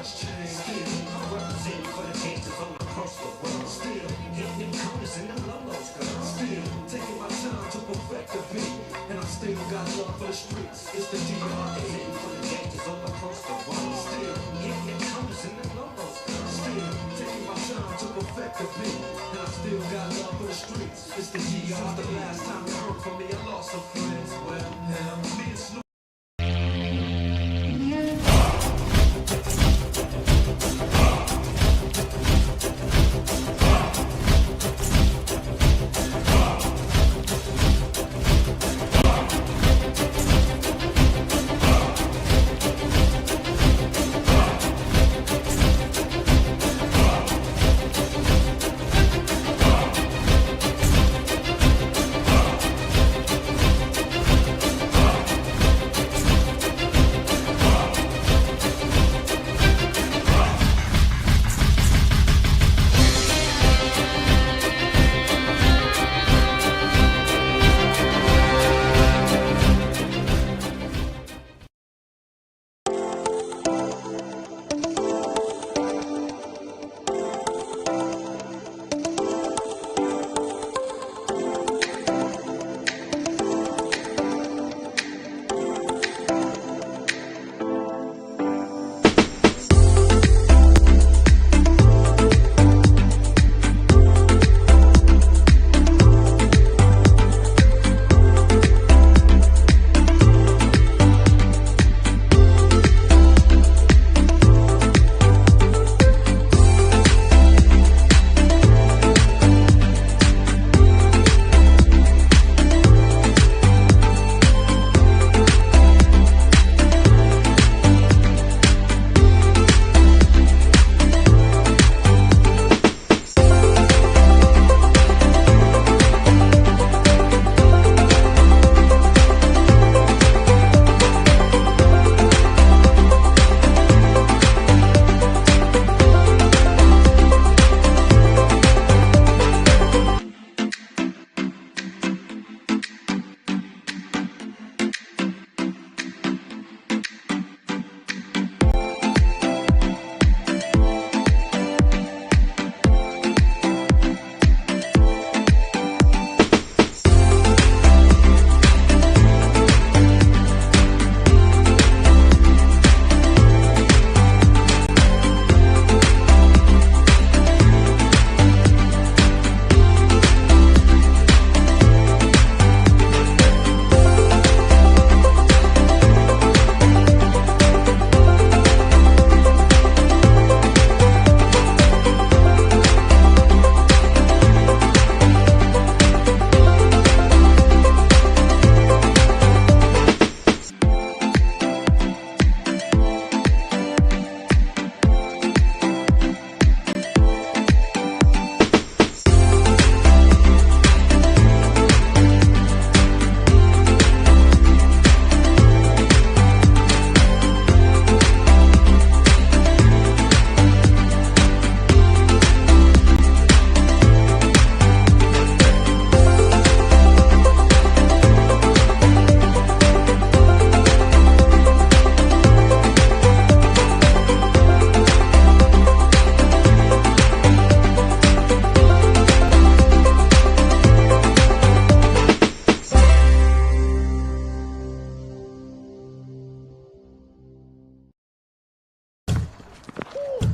much change. Still, I'm representing for the gangsters all across the world. Still, hitting them corners and them lolos, girl. Still, taking my time to perfect the beat. And I still got love for the streets. It's the DRE for the gangsters all across the world. Still, hitting them corners and them lolos, girl. Still, taking my time to perfect the beat. And I still got love for the streets. It's the DRE. Since the last time you heard from me, I lost some friends. Well, now, me and Snoop.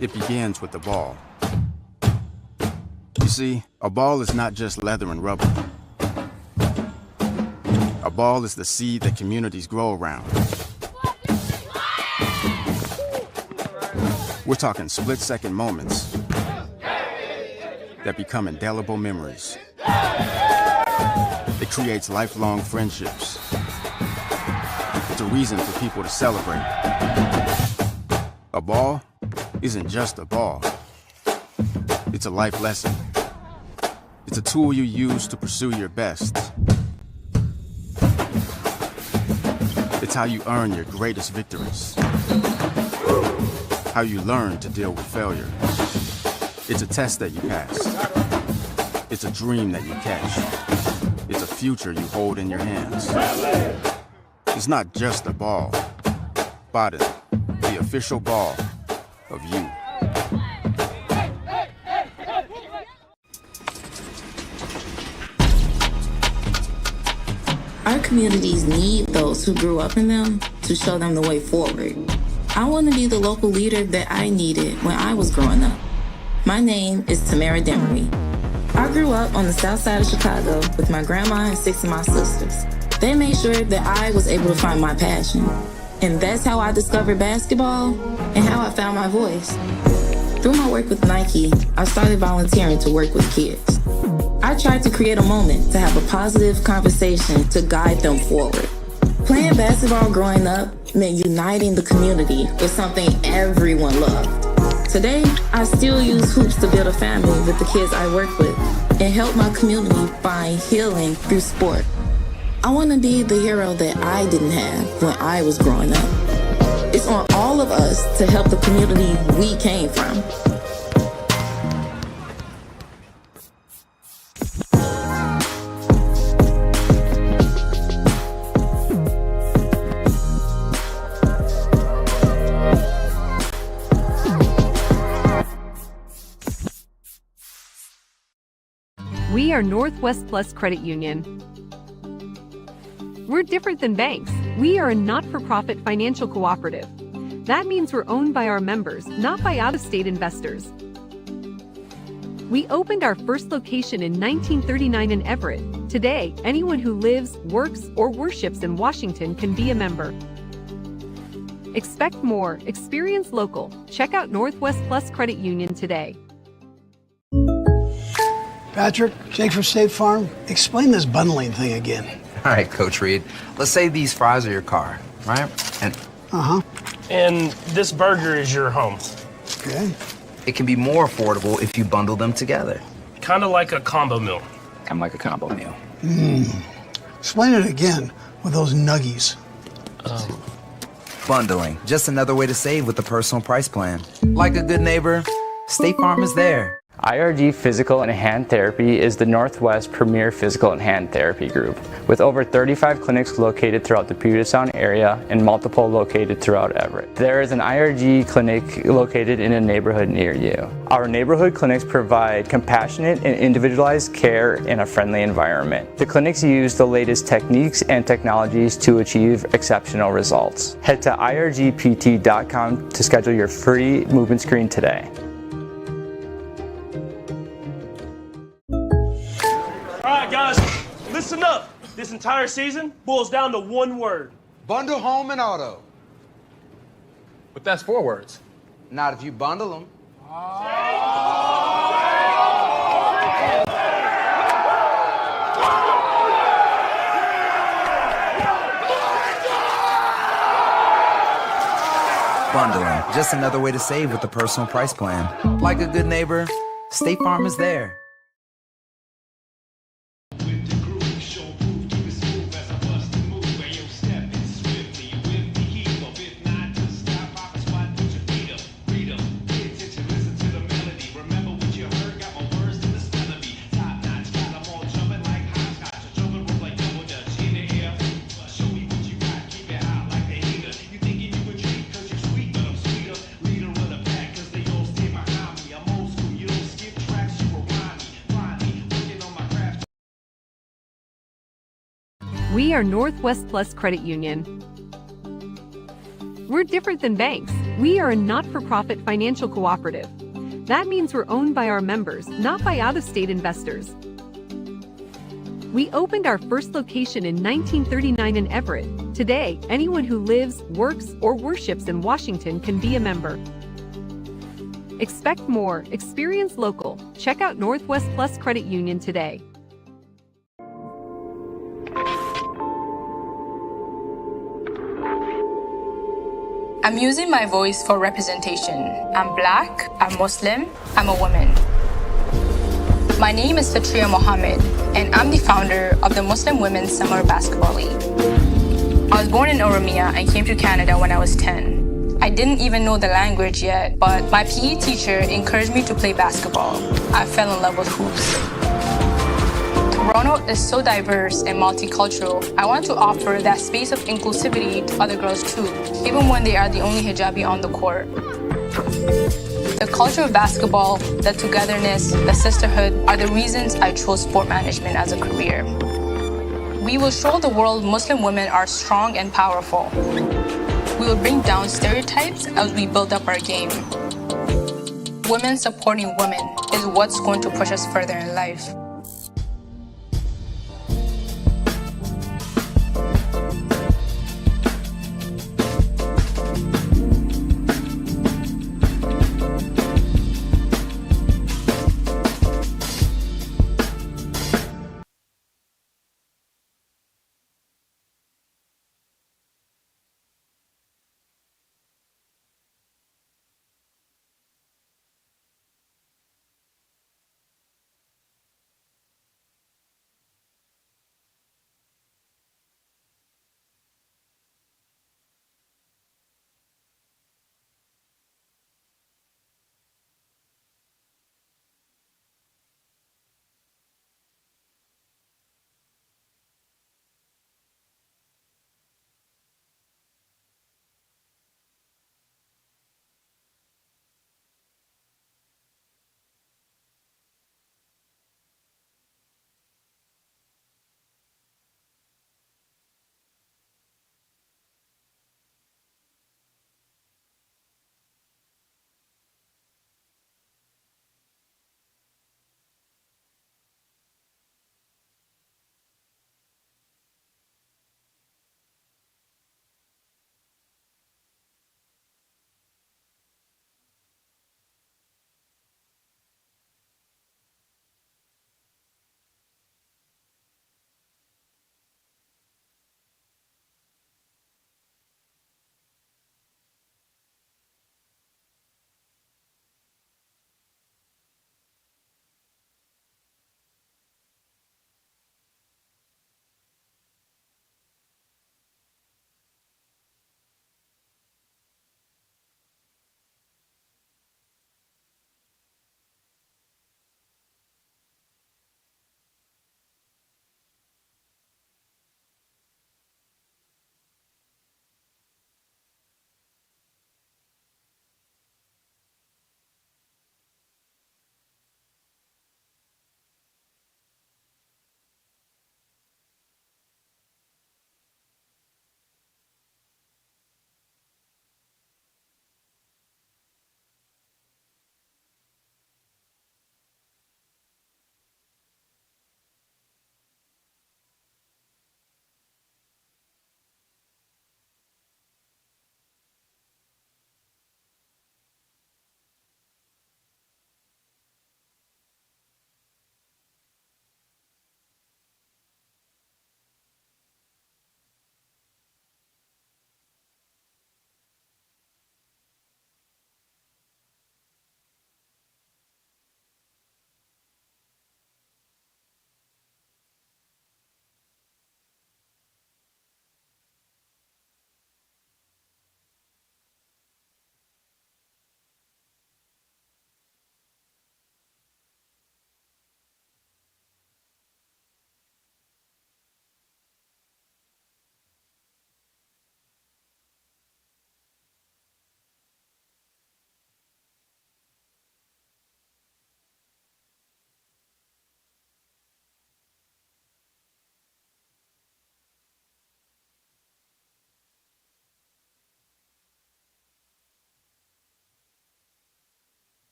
It begins with the ball. You see, a ball is not just leather and rubber. A ball is the seed that communities grow around. We're talking split-second moments that become indelible memories. It creates lifelong friendships. It's a reason for people to celebrate. A ball isn't just a ball. It's a life lesson. It's a tool you use to pursue your best. It's how you earn your greatest victories. How you learn to deal with failure. It's a test that you pass. It's a dream that you catch. It's a future you hold in your hands. It's not just a ball. Biden, the official ball of you. Our communities need those who grew up in them to show them the way forward. I want to be the local leader that I needed when I was growing up. My name is Tamara Demery. I grew up on the south side of Chicago with my grandma and 6 of my sisters. They made sure that I was able to find my passion. And that's how I discovered basketball and how I found my voice. Through my work with Nike, I started volunteering to work with kids. I tried to create a moment to have a positive conversation to guide them forward. Playing basketball growing up meant uniting the community with something everyone loved. Today, I still use hoops to build a family with the kids I work with and help my community find healing through sport. I want to be the hero that I didn't have when I was growing up. It's on all of us to help the community we came from. We are Northwest Plus Credit Union. We're different than banks. We are a not-for-profit financial cooperative. That means we're owned by our members, not by out-of-state investors. We opened our first location in 1939 in Everett. Today, anyone who lives, works, or worships in Washington can be a member. Expect more. Experience local. Check out Northwest Plus Credit Union today. Patrick, Jake from State Farm, explain this bundling thing again. All right, Coach Reed. Let's say these fries are your car, right? And this burger is your home. Okay. It can be more affordable if you bundle them together. Kind of like a combo meal. Kind of like a combo meal. Explain it again with those nuggies. Bundling, just another way to save with the personal price plan. Like a good neighbor, State Farm is there. IRG Physical and Hand Therapy is the Northwest premier physical and hand therapy group, with over 35 clinics located throughout the Puget Sound area and multiple located throughout Everett. There is an IRG clinic located in a neighborhood near you. Our neighborhood clinics provide compassionate and individualized care in a friendly environment. The clinics use the latest techniques and technologies to achieve exceptional results. Head to irgpt.com to schedule your free movement screen today. Guys, listen up. This entire season boils down to one word. Bundle home and auto. But that's 4 words. Not if you bundle them. Bundling, just another way to save with the personal price plan. Like a good neighbor, State Farm is there. We are Northwest Plus Credit Union. We're different than banks. We are a not-for-profit financial cooperative. That means we're owned by our members, not by out-of-state investors. We opened our first location in 1939 in Everett. Today, anyone who lives, works, or worships in Washington can be a member. Expect more. Experience local. Check out Northwest Plus Credit Union today. I'm using my voice for representation. I'm Black, I'm Muslim, I'm a woman. My name is Fatria Mohammed, and I'm the founder of the Muslim Women's Summer Basketball League. I was born in Oromia and came to Canada when I was 10. I didn't even know the language yet, but my PE teacher encouraged me to play basketball. I fell in love with hoops. Toronto is so diverse and multicultural. I want to offer that space of inclusivity to other girls too, even when they are the only hijabi on the court. The culture of basketball, the togetherness, the sisterhood are the reasons I chose sport management as a career. We will show the world Muslim women are strong and powerful. We will bring down stereotypes as we build up our game. Women supporting women is what's going to push us further in life.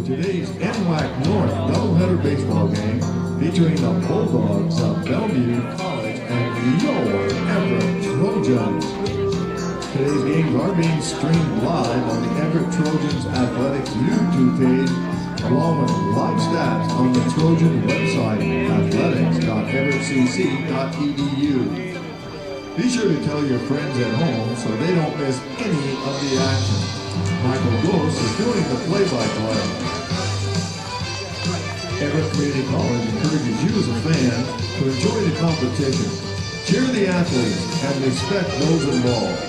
today's NWAC North doubleheader baseball game featuring the Bulldogs of Bellevue College and your Everett Trojans. Today's games are being streamed live on the Everett Trojans Athletics YouTube page, along with live stats on the Trojan website, athletics.everettcc.edu. Be sure to tell your friends at home so they don't miss any of the action. Michael Gross is doing the play-by-play. Everett Community College encourages you as a fan to enjoy the competition, cheer the athletes, and respect those involved.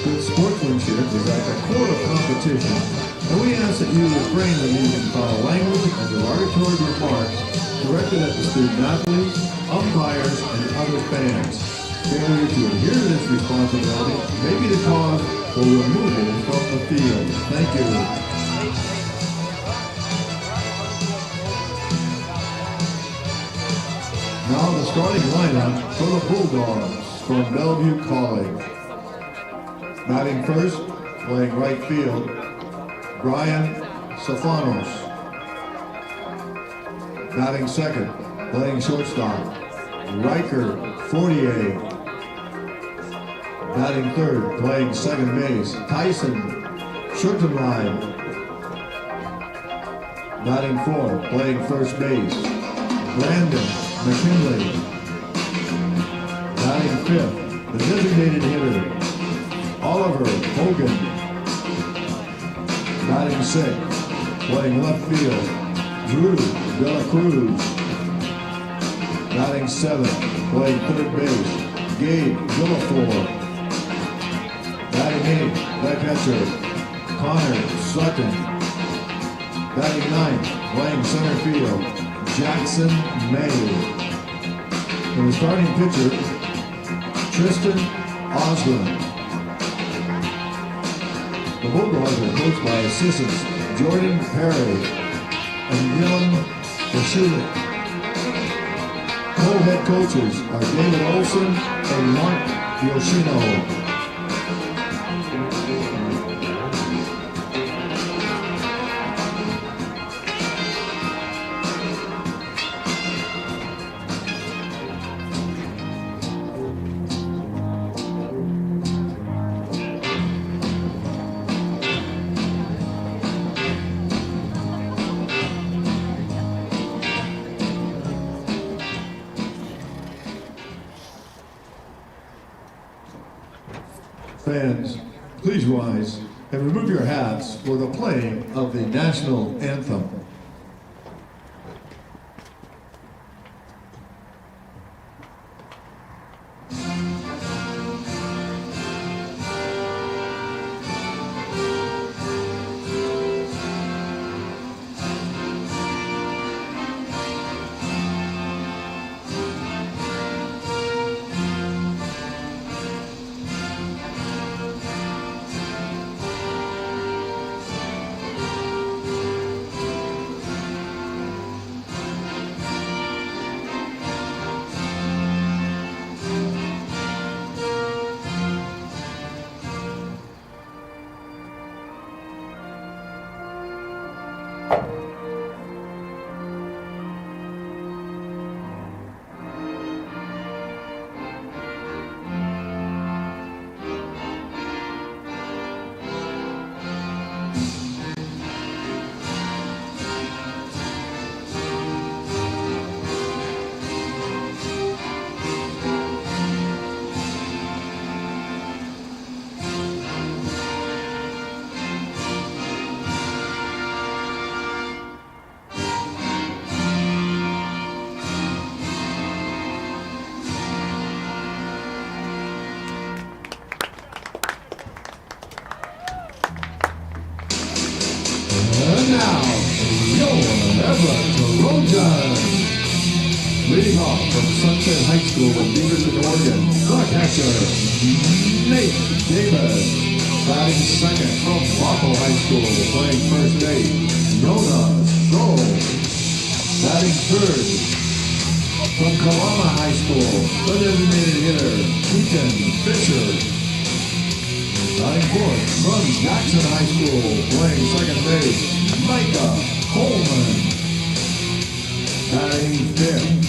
Good sportsmanship is at the core of competition, and we ask that you refrain from using foul language and derogatory remarks directed at the student athletes, umpires, and other fans. Failure to adhere to this responsibility may be the cause for removal from the field. Thank you. Now the starting lineup for the Bulldogs from Bellevue College. Batting first, playing right field, Brian Safanos. Batting second, playing shortstop, Riker Fortier. Batting third, playing second base, Tyson Schuttenlein. Batting fourth, playing first base, Brandon McKinley. Batting fifth, the designated hitter, Oliver Hogan. Batting sixth, playing left field, Drew De La Cruz. Batting seventh, playing third base, Gabe Villaflor. Batting eighth, the catcher, Connor Sutton. Batting ninth, playing center field, Jackson May. And the starting pitcher, Tristan Osborne. The Bulldogs are coached by assistants Jordan Perry and Dylan Bashulik. Co-head coaches are David Olson and Mark Yoshino. Fans, please rise and remove your hats for the playing of the national anthem. And now, your Everett Trojans. Leading off from Sunset High School in Beaverton, Oregon, the catcher, Nate Davis. Batting second from Waco High School, playing first base, Jonah Stroll. Batting third from Kalama High School, the designated hitter, Ethan Fisher. Batting fourth from Jackson High School, playing second base, Micah Coleman. Batting fifth,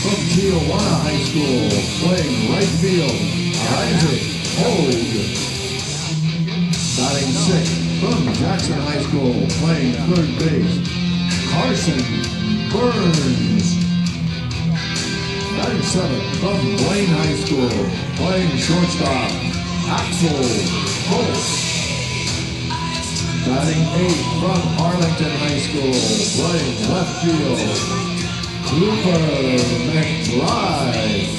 from Tijuana High School, playing right field, Isaac Hogue. Batting sixth, from Jackson High School, playing third base, Carson Burns. Batting seventh, from Blaine High School, playing shortstop, Axel Holt. Batting eighth, from Arlington High School, playing left field, Cooper McBride.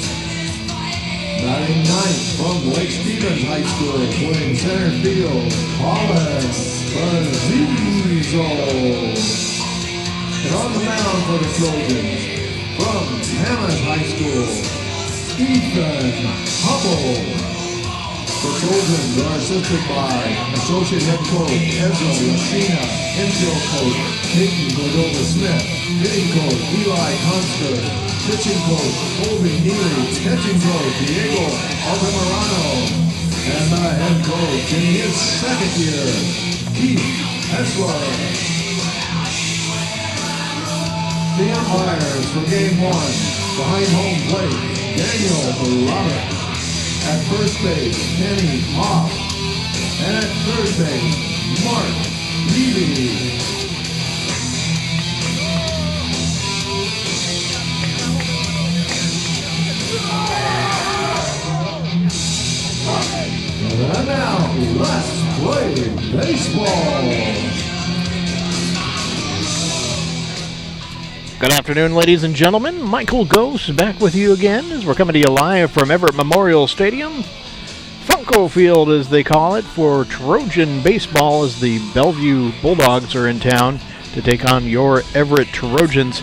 Batting ninth, from Lake Stevens High School, playing center field, Colin Azizo. And on the mound for the Trojans, from Hammond High School, Ethan Hubble. The Trojans are assisted by Associate Head Coach Ezra Lashina, Infield Coach Peyton Cordova-Smith, Hitting Coach Eli Conster, Pitching Coach Colby Neely, Catching Coach Diego Altamirano, and the Head Coach in his second year, Keith Hessler. The umpires for Game 1, behind home plate, Daniel Robert. At first base, Kenny Hoff. And at third base, Mark Levy. And now, let's play baseball. Good afternoon, ladies and gentlemen. Michael Ghost back with you again as we're coming to you live from Everett Memorial Stadium. Funko Field, as they call it, for Trojan baseball as the Bellevue Bulldogs are in town to take on your Everett Trojans.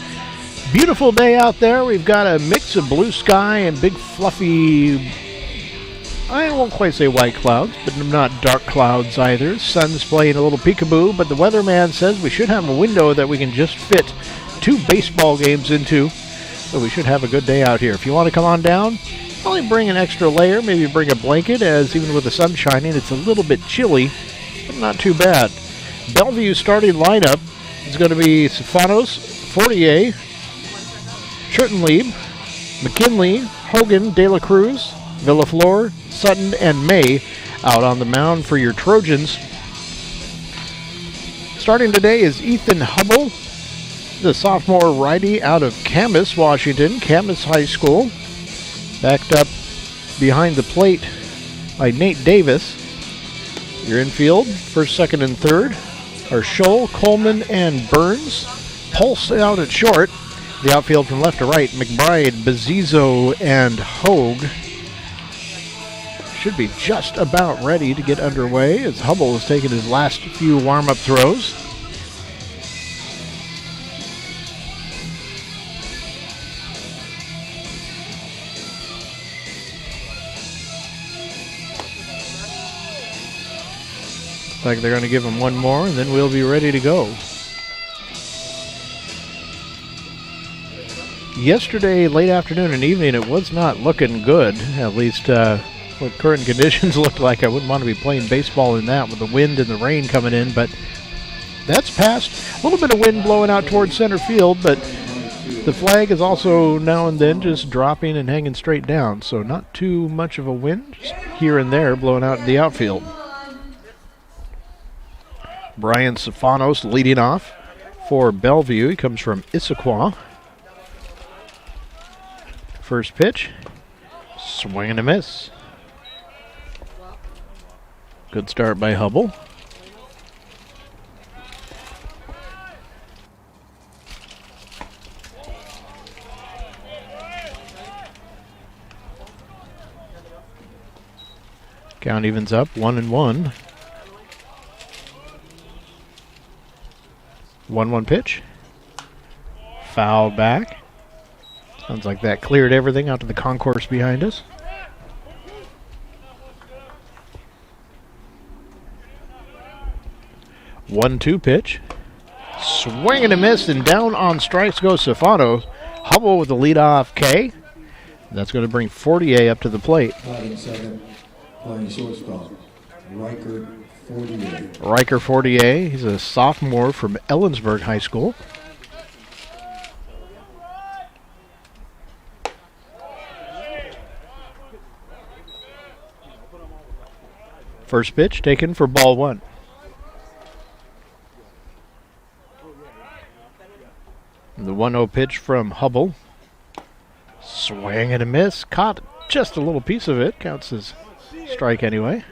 Beautiful day out there. We've got a mix of blue sky and big fluffy, I won't quite say white clouds, but not dark clouds either. Sun's playing a little peekaboo, but the weatherman says we should have a window that we can just fit 2 baseball games into, so we should have a good day out here. If you want to come on down, only bring an extra layer, maybe bring a blanket, as even with the sun shining, it's a little bit chilly, but not too bad. Bellevue starting lineup is going to be Stefanos, Fortier, Schurtenlieb, McKinley, Hogan, De La Cruz, Villaflor, Sutton, and May out on the mound for your Trojans. Starting today is Ethan Hubble, the sophomore righty out of Camas, Washington, Camas High School. Backed up behind the plate by Nate Davis. Your infield, first, second, and third are Scholl, Coleman, and Burns. Pulse out at short. The outfield from left to right, McBride, Bezzizo, and Hogue. Should be just about ready to get underway as Hubble has taken his last few warm-up throws. Looks like they're going to give him one more, and then we'll be ready to go. Yesterday, late afternoon and evening, it was not looking good, at least what current conditions looked like. I wouldn't want to be playing baseball in that with the wind and the rain coming in, but that's passed. A little bit of wind blowing out towards center field, but the flag is also now and then just dropping and hanging straight down, so not too much of a wind, just here and there blowing out in the outfield. Brian Stefanos leading off for Bellevue. He comes from Issaquah. First pitch, swing and a miss. Good start by Hubble. Count evens up, 1-1. 1-1 pitch. Foul back. Sounds like that cleared everything out to the concourse behind us. One-two pitch. Swing and a miss, and down on strikes goes Stefanos. Hubble with the leadoff K. That's going to bring Fortier up to the plate. Second, playing shortstop, Riker Fortier, he's a sophomore from Ellensburg High School. First pitch taken for ball one. The 1-0 pitch from Hubble. Swing and a miss. Caught just a little piece of it. Counts as strike anyway.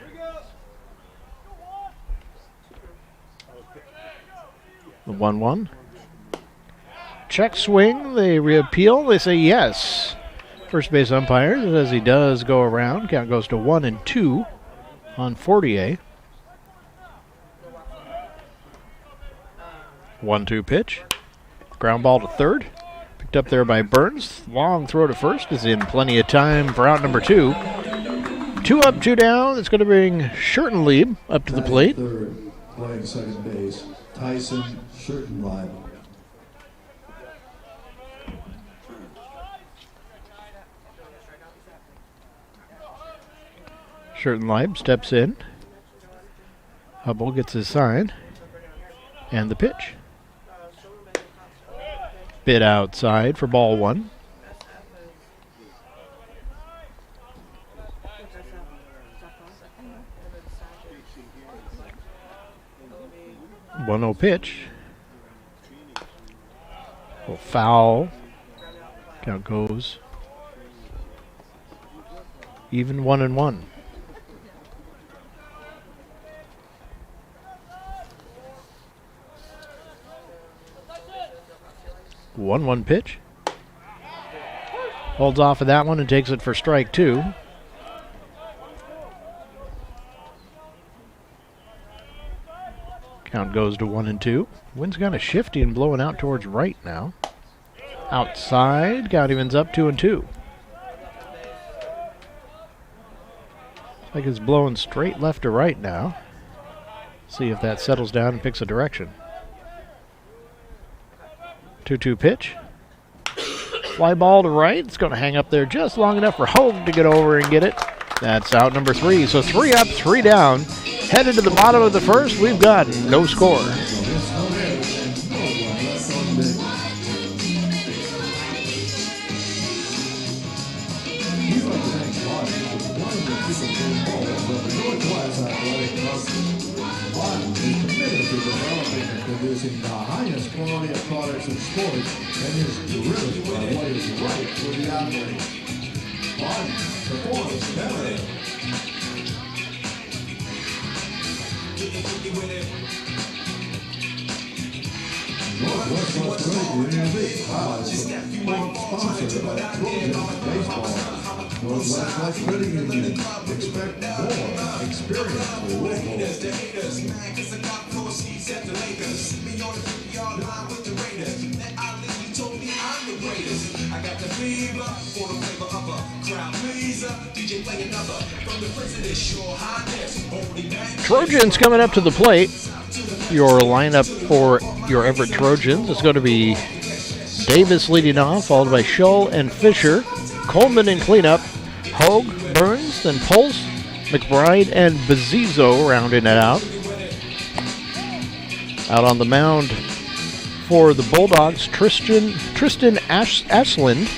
The 1-1. Check swing. They reappeal. They say yes. First base umpire says he does go around. Count goes to 1-2 on Fortier. 1-2 pitch. Ground ball to third. Picked up there by Burns. Long throw to first is in plenty of time for out number 2. 2 up, 2 down. It's going to bring Schertenlieb up to the plate. Third, playing second base, Tyson Schertenlieb. Schertenlieb steps in. Hubble gets his sign. And the pitch. Bit outside for ball one. One-oh pitch. Oh, foul. Count goes even 1-1. One pitch. Holds off of that one and takes it for strike 2. Count goes to 1-2. Wind's kind of shifty and blowing out towards right now. Outside, count evens up 2-2. Like it's blowing straight left to right now. See if that settles down and picks a direction. 2-2 pitch. Fly ball to right. It's going to hang up there just long enough for Hogue to get over and get it. That's out number 3. So 3 up, 3 down. Headed to the bottom of the first. We've got no score. Producing the highest quality of products in sports and is driven by what is right for the athlete. Fun, performance, better. Northwest Las Vegas University College is sponsored by Trojans Baseball. Northwest Las Vegas Union. Expect more. Experience the local. Trojans coming up to the plate. Your lineup for your Everett Trojans is going to be Davis leading off, followed by Shull and Fisher. Coleman in cleanup. Hogue, Burns, then Pulse, McBride, and Bezizo rounding it out. Out on the mound for the Bulldogs, Tristan Ashland.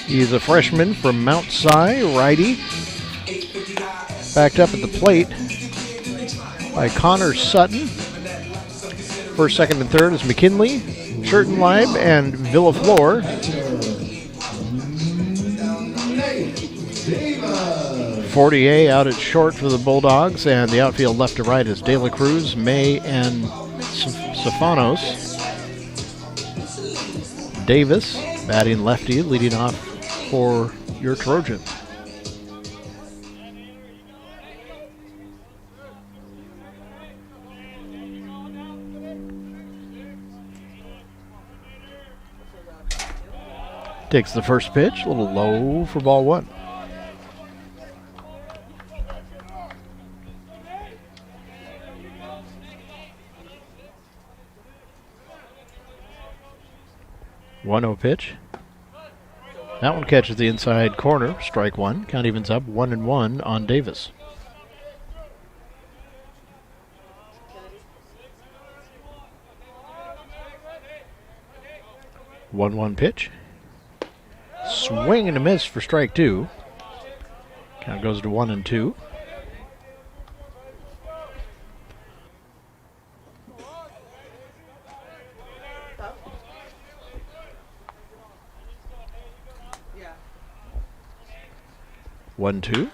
He's a freshman from Mount Si, righty. Backed up at the plate by Connor Sutton. First, second, and third is McKinley, Schertenlieb, and Villaflor. Fortier out at short for the Bulldogs, and the outfield left to right is De La Cruz, May, and Stefanos. Davis, batting lefty, leading off for your Trojans. Takes the first pitch, a little low for ball one. One-0 pitch. That one catches the inside corner. Strike one. Count evens up 1-1 on Davis. 1-1 pitch. Swing and a miss for strike 2. Count goes to 1-2. One, two.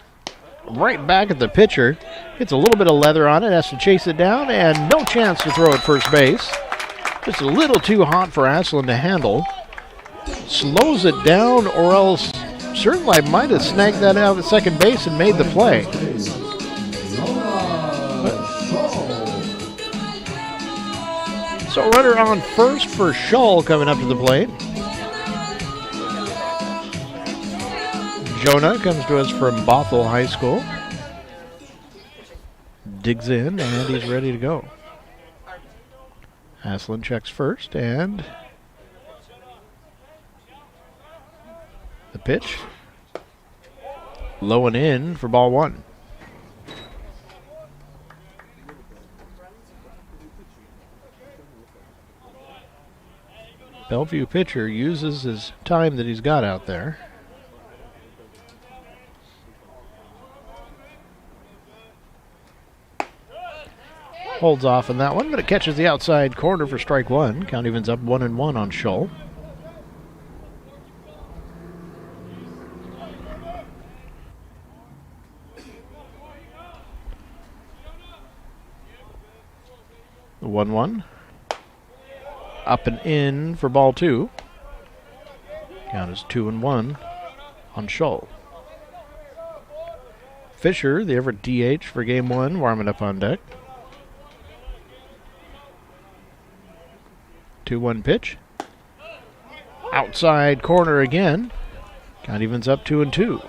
Right back at the pitcher. Gets a little bit of leather on it, has to chase it down, and no chance to throw at first base. Just a little too hot for Aslan to handle. Slows it down, or else certainly might have snagged that out at second base and made the play. So runner on first for Shull coming up to the plate. Jonah comes to us from Bothell High School. Digs in, and he's ready to go. Aslan checks first, and the pitch. Low and in for ball 1. Bellevue pitcher uses his time that he's got out there. Holds off on that one, but it catches the outside corner for strike 1. Count evens up 1-1 on Shull. The 1-1. Up and in for ball 2. Count is 2-1 on Shull. Fisher, the Everett DH for game 1, warming up on deck. 2-1 pitch. Outside corner again. Count evens up 2-2.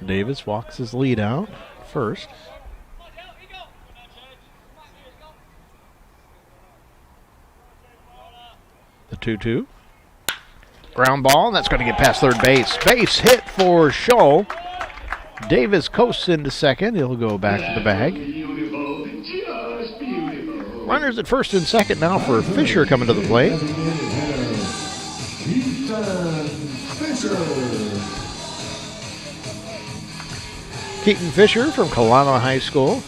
Davis walks his lead out first. The 2-2. Ground ball, and that's going to get past third base. Base hit for Shull. Davis coasts into second. He'll go back to the bag. Runners at first and second now for Fisher coming to the plate. Keaton Fisher from Kalama High School.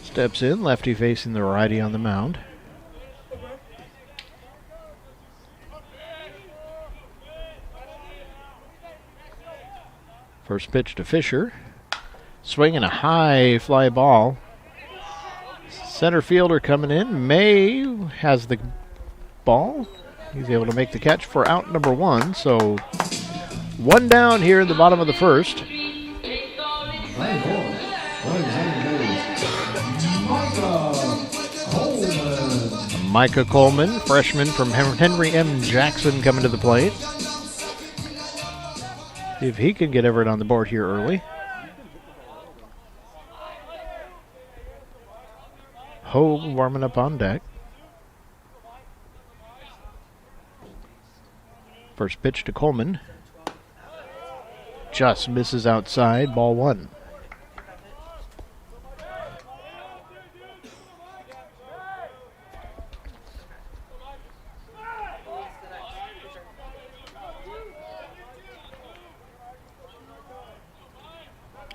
Steps in, lefty facing the righty on the mound. First pitch to Fisher. Swinging a high fly ball. Center fielder coming in. May has the ball. He's able to make the catch for out number 1. So 1 down here in the bottom of the first. Micah Coleman, freshman from Henry M. Jackson, coming to the plate. See if he can get Everett on the board here early. Hogue warming up on deck. First pitch to Coleman. Just misses outside, ball 1.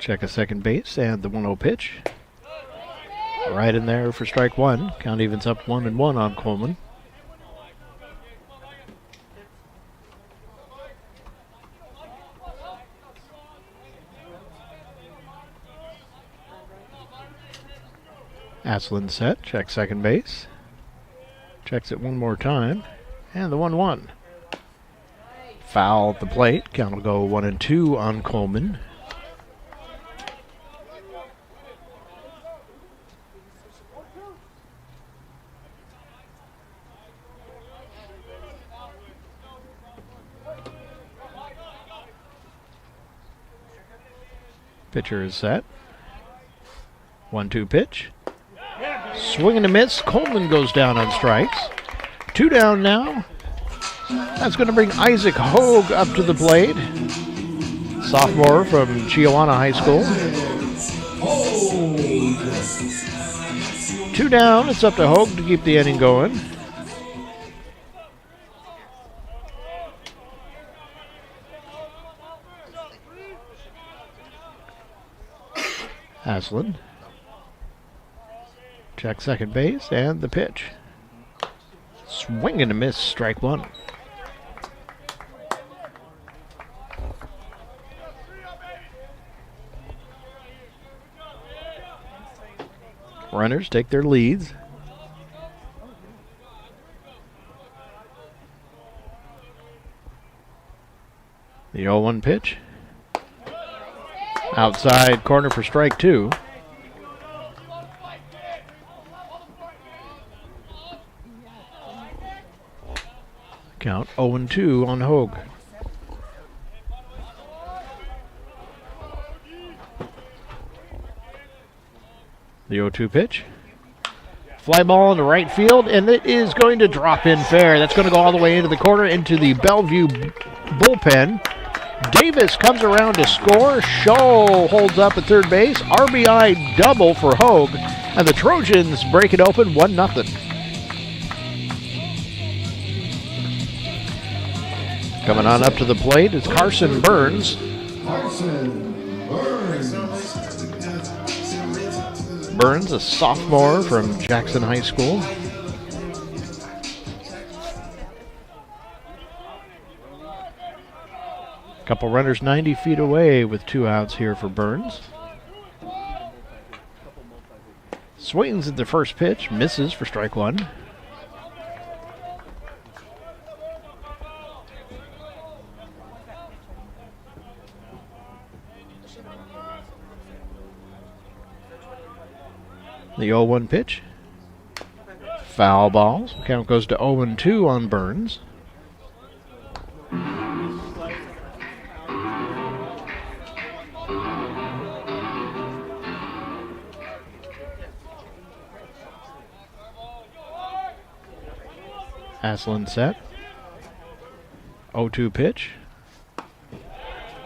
Check a second base and the 1-0 pitch. Right in there for strike 1. Count evens up 1-1 on Coleman. Aslan set, checks second base. Checks it one more time. And the 1-1. Foul at the plate. Count will go 1-2 on Coleman. Pitcher is set. 1-2 pitch. Swing and a miss. Coleman goes down on strikes. 2 down now. That's going to bring Isaac Hogue up to the plate. Sophomore from Chiawana High School. 2 down. It's up to Hogue to keep the inning going. Haslund. Check second base, and the pitch. Swing and a miss, strike one. Runners take their leads. The 0-1 pitch. Outside corner for strike two. Count 0-2 on Hogue. The 0-2 pitch. Fly ball into right field, and it is going to drop in fair. That's going to go all the way into the corner, into the Bellevue bullpen. Davis comes around to score. Scholl holds up at third base. RBI double for Hogue, and the Trojans break it open 1-0. Coming on up to the plate is Carson Burns. Burns, a sophomore from Jackson High School. Couple runners 90 feet away with 2 outs here for Burns. Swings at the first pitch, misses for strike one. The 0-1 pitch. Foul ball. Count goes to 0-2 on Burns. Haslund set. 0-2 pitch.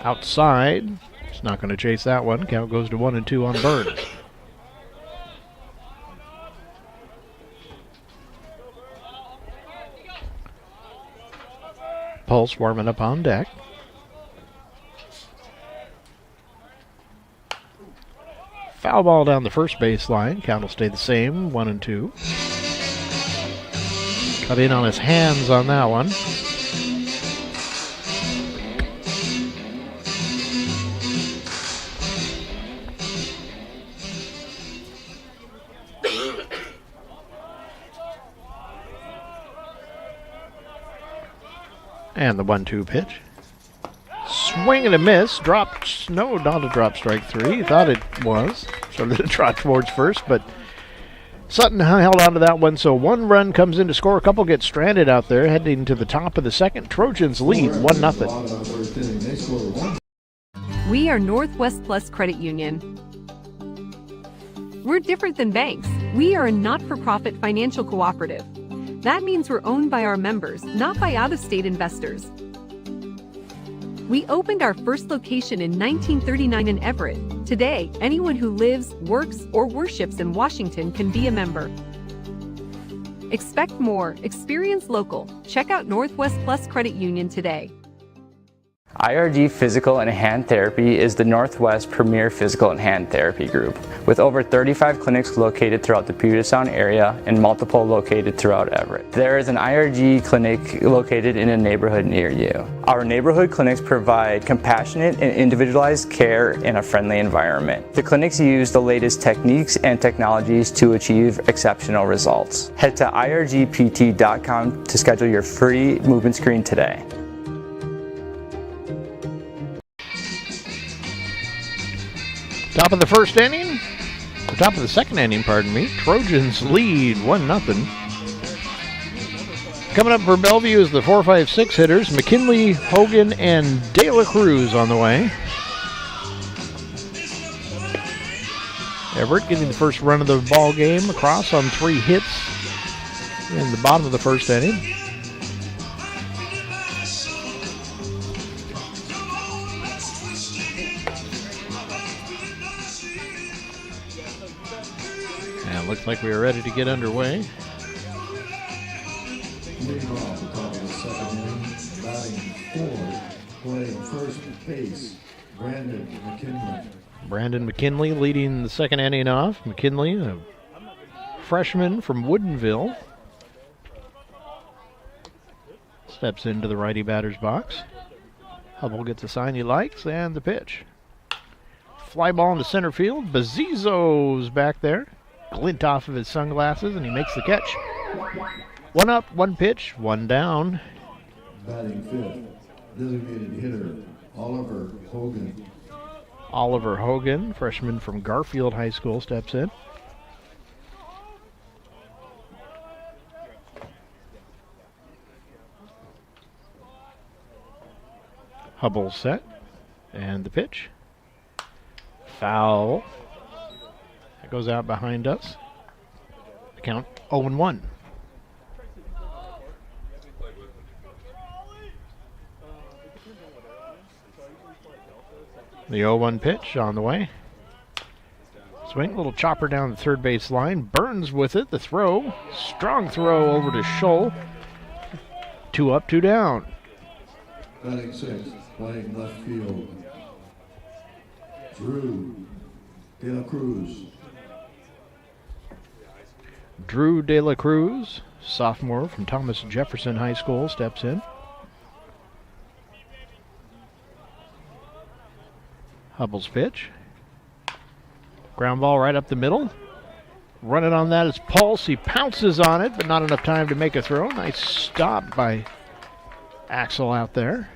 Outside. He's not going to chase that one. Count goes to 1-2 on Burns. Pulse warming up on deck. Foul ball down the first baseline. Count will stay the same, 1-2. Cut in on his hands on that one. And the 1-2 pitch. Swing and a miss. Dropped. No, not a drop, strike three. Thought it was. Started to trot towards first, but Sutton held on to that one. So 1 run comes in to score. A couple get stranded out there, heading to the top of the second. Trojans lead 1-0. We are Northwest Plus Credit Union. We're different than banks. We are a not-for-profit financial cooperative. That means we're owned by our members, not by out-of-state investors. We opened our first location in 1939 in Everett. Today, anyone who lives, works, or worships in Washington can be a member. Expect more. Experience local. Check out Northwest Plus Credit Union today. IRG Physical and Hand Therapy is the Northwest premier physical and hand therapy group, with over 35 clinics located throughout the Puget Sound area and multiple located throughout Everett. There is an IRG clinic located in a neighborhood near you. Our neighborhood clinics provide compassionate and individualized care in a friendly environment. The clinics use the latest techniques and technologies to achieve exceptional results. Head to irgpt.com to schedule your free movement screen today. Top of the first inning, or top of the second inning, pardon me. Trojans lead 1-0. Coming up for Bellevue is the 4-5-6 hitters, McKinley, Hogan, and De La Cruz on the way. Everett getting the first run of the ball game across on 3 hits in the bottom of the first inning. looks like we are ready to get underway. Leading off the top of the second inning, batting fourth, playing first base, Brandon McKinley. Brandon McKinley leading the second inning off. McKinley, a freshman from Woodinville, steps into the righty batter's box. Hubble gets a sign he likes, and the pitch. Fly ball into center field. Bazzizo's back there. Glint off of his sunglasses, and he makes the catch. One up, one pitch, one down. Batting fifth, designated hitter, Oliver Hogan. Oliver Hogan, freshman from Garfield High School, steps in. Hubble set, and the pitch. Foul. That goes out behind us. The count 0-1. The 0-1 pitch on the way. Swing, little chopper down the third base line. Burns with it. The throw. Strong throw over to Scholl. 2 up, 2 down. Batting sixth, playing left field, Drew De La Cruz. Drew De La Cruz, sophomore from Thomas Jefferson High School, steps in. Hubble's pitch. Ground ball right up the middle. Running on that is Pulse. He pounces on it, but not enough time to make a throw. Nice stop by Axel out there.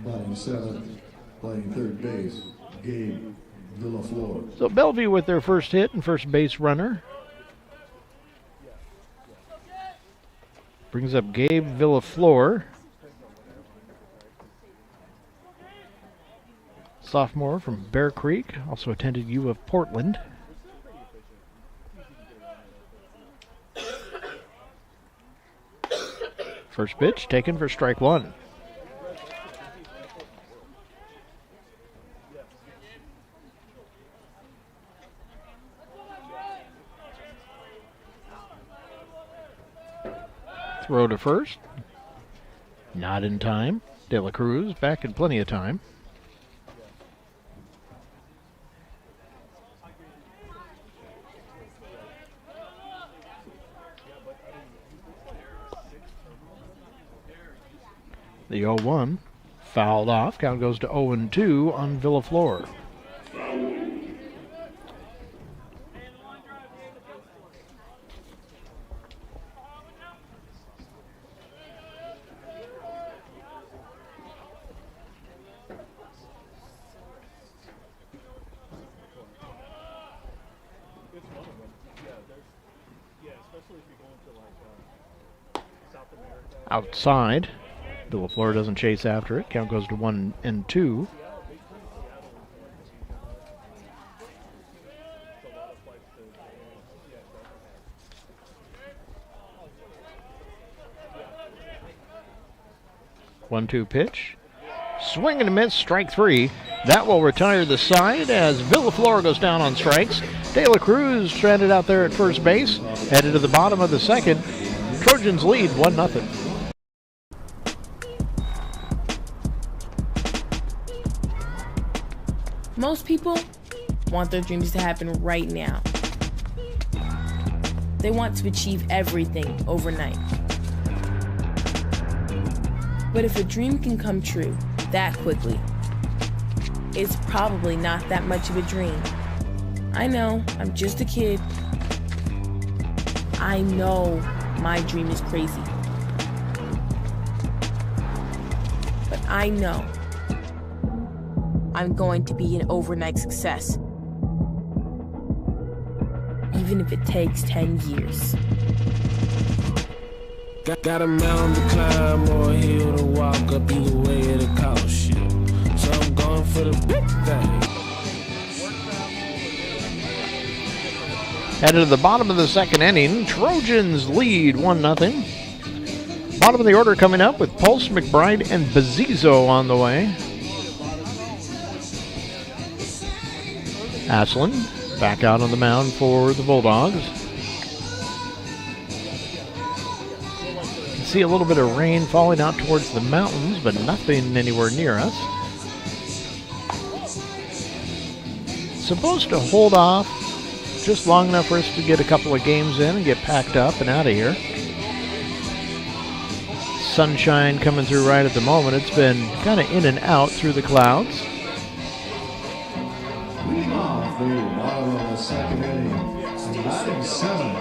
Batting seventh, playing third base, Gabe Villaflor. So Bellevue with their first hit and first base runner. Brings up Gabe Villaflor. Sophomore from Bear Creek, also attended U of Portland. First pitch taken for strike one. Throw to first. Not in time. De La Cruz back in plenty of time. The 0-1 fouled off. Count goes to 0-2 on Villaflor. Outside. Villaflor doesn't chase after it. Count goes to 1-2. One-two pitch. Swing and a miss, strike three. That will retire the side as Villaflor goes down on strikes. De La Cruz stranded out there at first base. Headed to the bottom of the second. Trojans lead 1-0. Most people want their dreams to happen right now. They want to achieve everything overnight. But if a dream can come true that quickly, it's probably not that much of a dream. I know, I'm just a kid. I know my dream is crazy. But I know I'm going to be an overnight success. Even if it takes 10 years. Got a mountain to climb or a hill to walk up, either way it'll cost you. So I'm going for the big thing. Headed to the bottom of the second inning, Trojans lead 1-0. Bottom of the order coming up with Pulse, McBride, and Bazzizo on the way. Aslan Back out on the mound for the Bulldogs. You can see a little bit of rain falling out towards the mountains, but nothing anywhere near us. Supposed to hold off just long enough for us to get a couple of games in and get packed up and out of here. Sunshine coming through right at the moment. It's been kind of in and out through the clouds. Leading off the bottom of the second inning, batting seventh,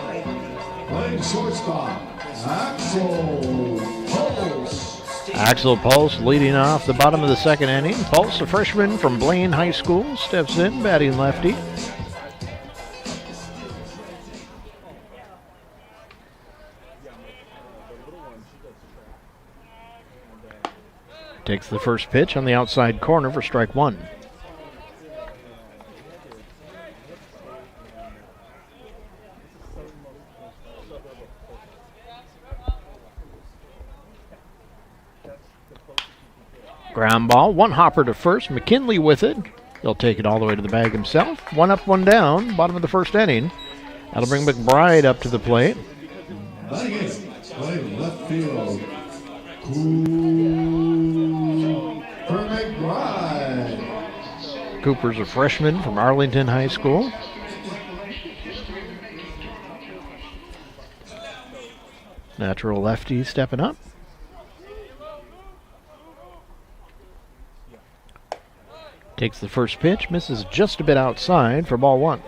playing shortstop, Axel Pulse. Axel Pulse leading off the bottom of the second inning. Pulse, a freshman from Blaine High School, steps in, batting lefty. Takes the first pitch on the outside corner for strike one. Ground ball, one hopper to first. McKinley with it. He'll take it all the way to the bag himself. One up, one down, bottom of the first inning. That'll bring McBride up to the plate. Batting eighth, playing left field, Cooper McBride. Cooper's a freshman from Arlington High School. Natural lefty stepping up. Takes the first pitch, misses just a bit outside for ball one.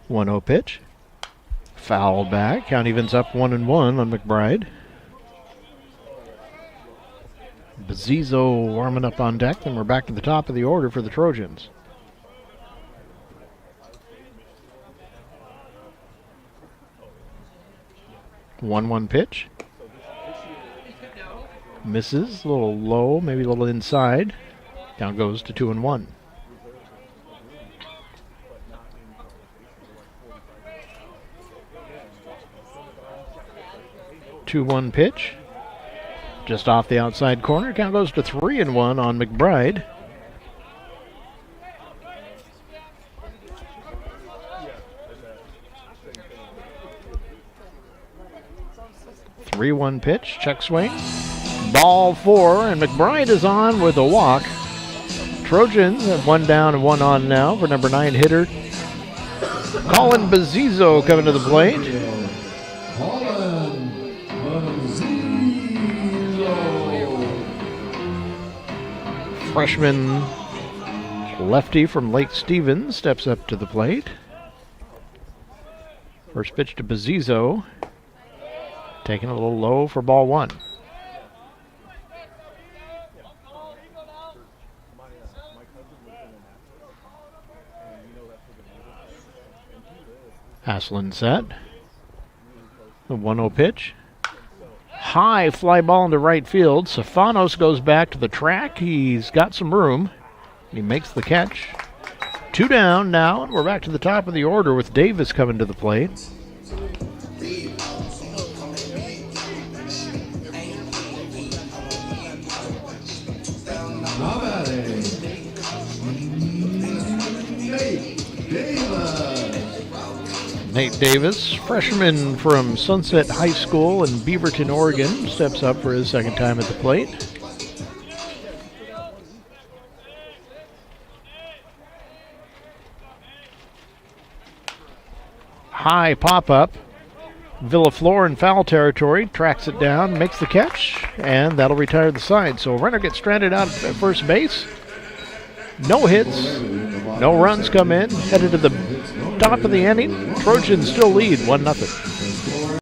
One 0 pitch. Fouled back. Count evens up 1-1 on McBride. Bazzizo warming up on deck, and we're back to the top of the order for the Trojans. One pitch. Misses, a little low, maybe a little inside. Count goes to 2-1. Two-one pitch. Just off the outside corner. Count goes to 3-1 on McBride. Three-one pitch, check swing. Ball four, and McBride is on with a walk. Trojans have one down and one on now for number 9 hitter Colin Bazzizo coming to the plate. Freshman lefty from Lake Stevens steps up to the plate. First pitch to Bazzizo. Taking a little low for ball one. Haslund set. The 1-0 pitch. High fly ball into right field. Stefanos goes back to the track. He's got some room. He makes the catch. 2 down now, and we're back to the top of the order with Davis coming to the plate. Nate Davis, freshman from Sunset High School in Beaverton, Oregon, steps up for his second time at the plate. High pop-up. Villaflor in foul territory, tracks it down, makes the catch, and that'll retire the side. So a runner gets stranded out at first base. No hits, no runs come in, headed to the top of the inning. Trojans still lead 1-0.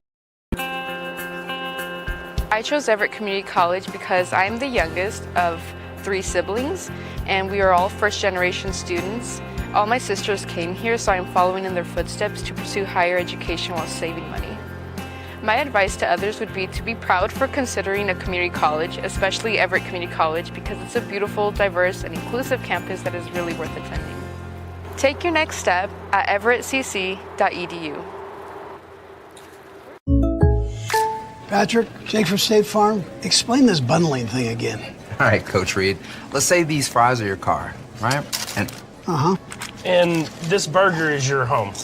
I chose Everett Community College because I'm the youngest of 3 siblings, and we are all first-generation students. All my sisters came here, so I'm following in their footsteps to pursue higher education while saving money. My advice to others would be to be proud for considering a community college, especially Everett Community College, because it's a beautiful, diverse, and inclusive campus that is really worth attending. Take your next step at everettcc.edu. Patrick, Jake from State Farm, explain this bundling thing again. All right, Coach Reed. Let's say these fries are your car, right? And And this burger is your home.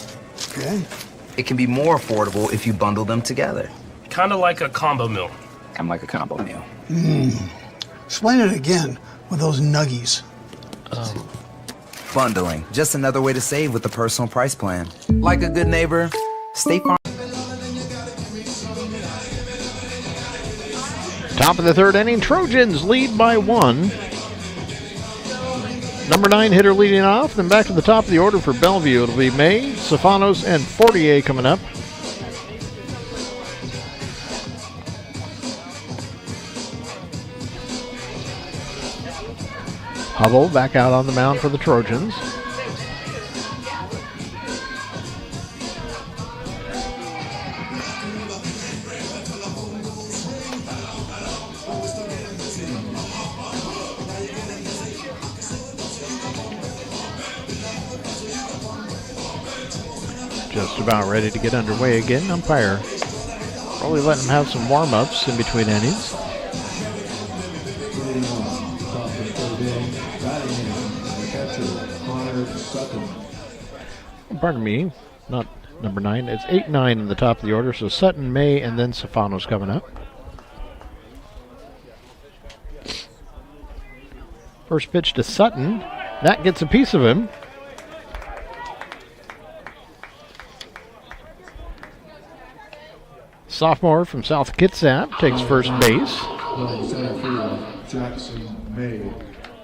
Okay. it can be more affordable if you bundle them together. Kind of like a combo meal. Kind of like a combo meal. Explain it again with those nuggies. Bundling, just another way to save with the personal price plan. Like a good neighbor, State Farm. Top of the third inning, Trojans lead by 1. Number 9 hitter leading off. Then back to the top of the order for Bellevue. It'll be May, Stefanos, and Fortier coming up. Hubble back out on the mound for the Trojans. Just about ready to get underway again. Umpire probably letting them have some warm-ups in between innings. Pardon me, not number 9. It's 8, 9 in the top of the order. So Sutton, May, and then Stefanos coming up. First pitch to Sutton. That gets a piece of him. Sophomore from South Kitsap takes first base.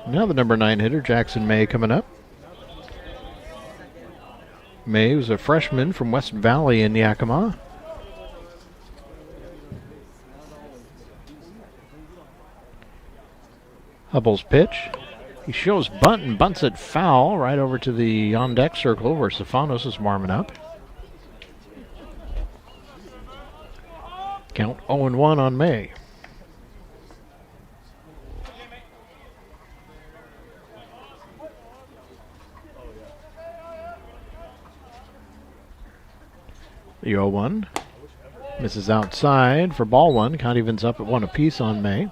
Now the number 9 hitter, Jackson May, coming up. May was a freshman from West Valley in Yakima. Hubble's pitch. He shows bunt and bunts it foul right over to the on-deck circle where Stefanos is warming up. Count 0-1 on May. The 0-1 misses outside for ball 1. Count evens up at 1 apiece on May.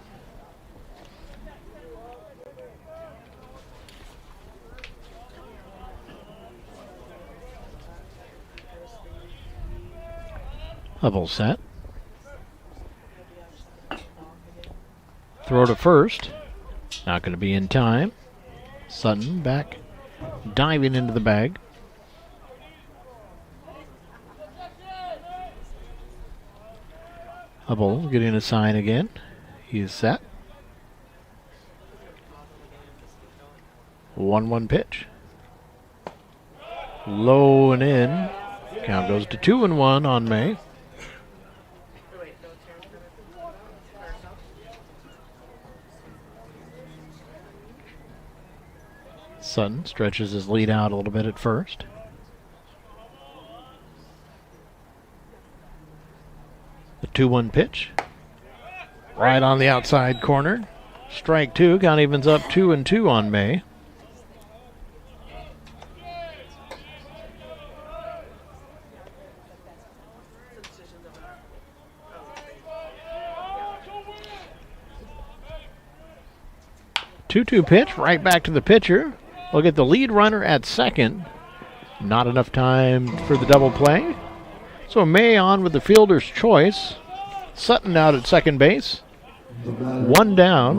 Hubble set. Throw to first. Not going to be in time. Sutton back, diving into the bag. Hubble getting a sign again. He is set. 1-1 pitch. Low and in. Count goes to 2-1 on May. Sutton stretches his lead out a little bit at first. The 2-1 pitch. Right on the outside corner. Strike 2. Count evens up 2-2 on May. Two-two pitch right back to the pitcher. We'll get the lead runner at second. Not enough time for the double play. So May on with the fielder's choice. Sutton out at second base. 1 down.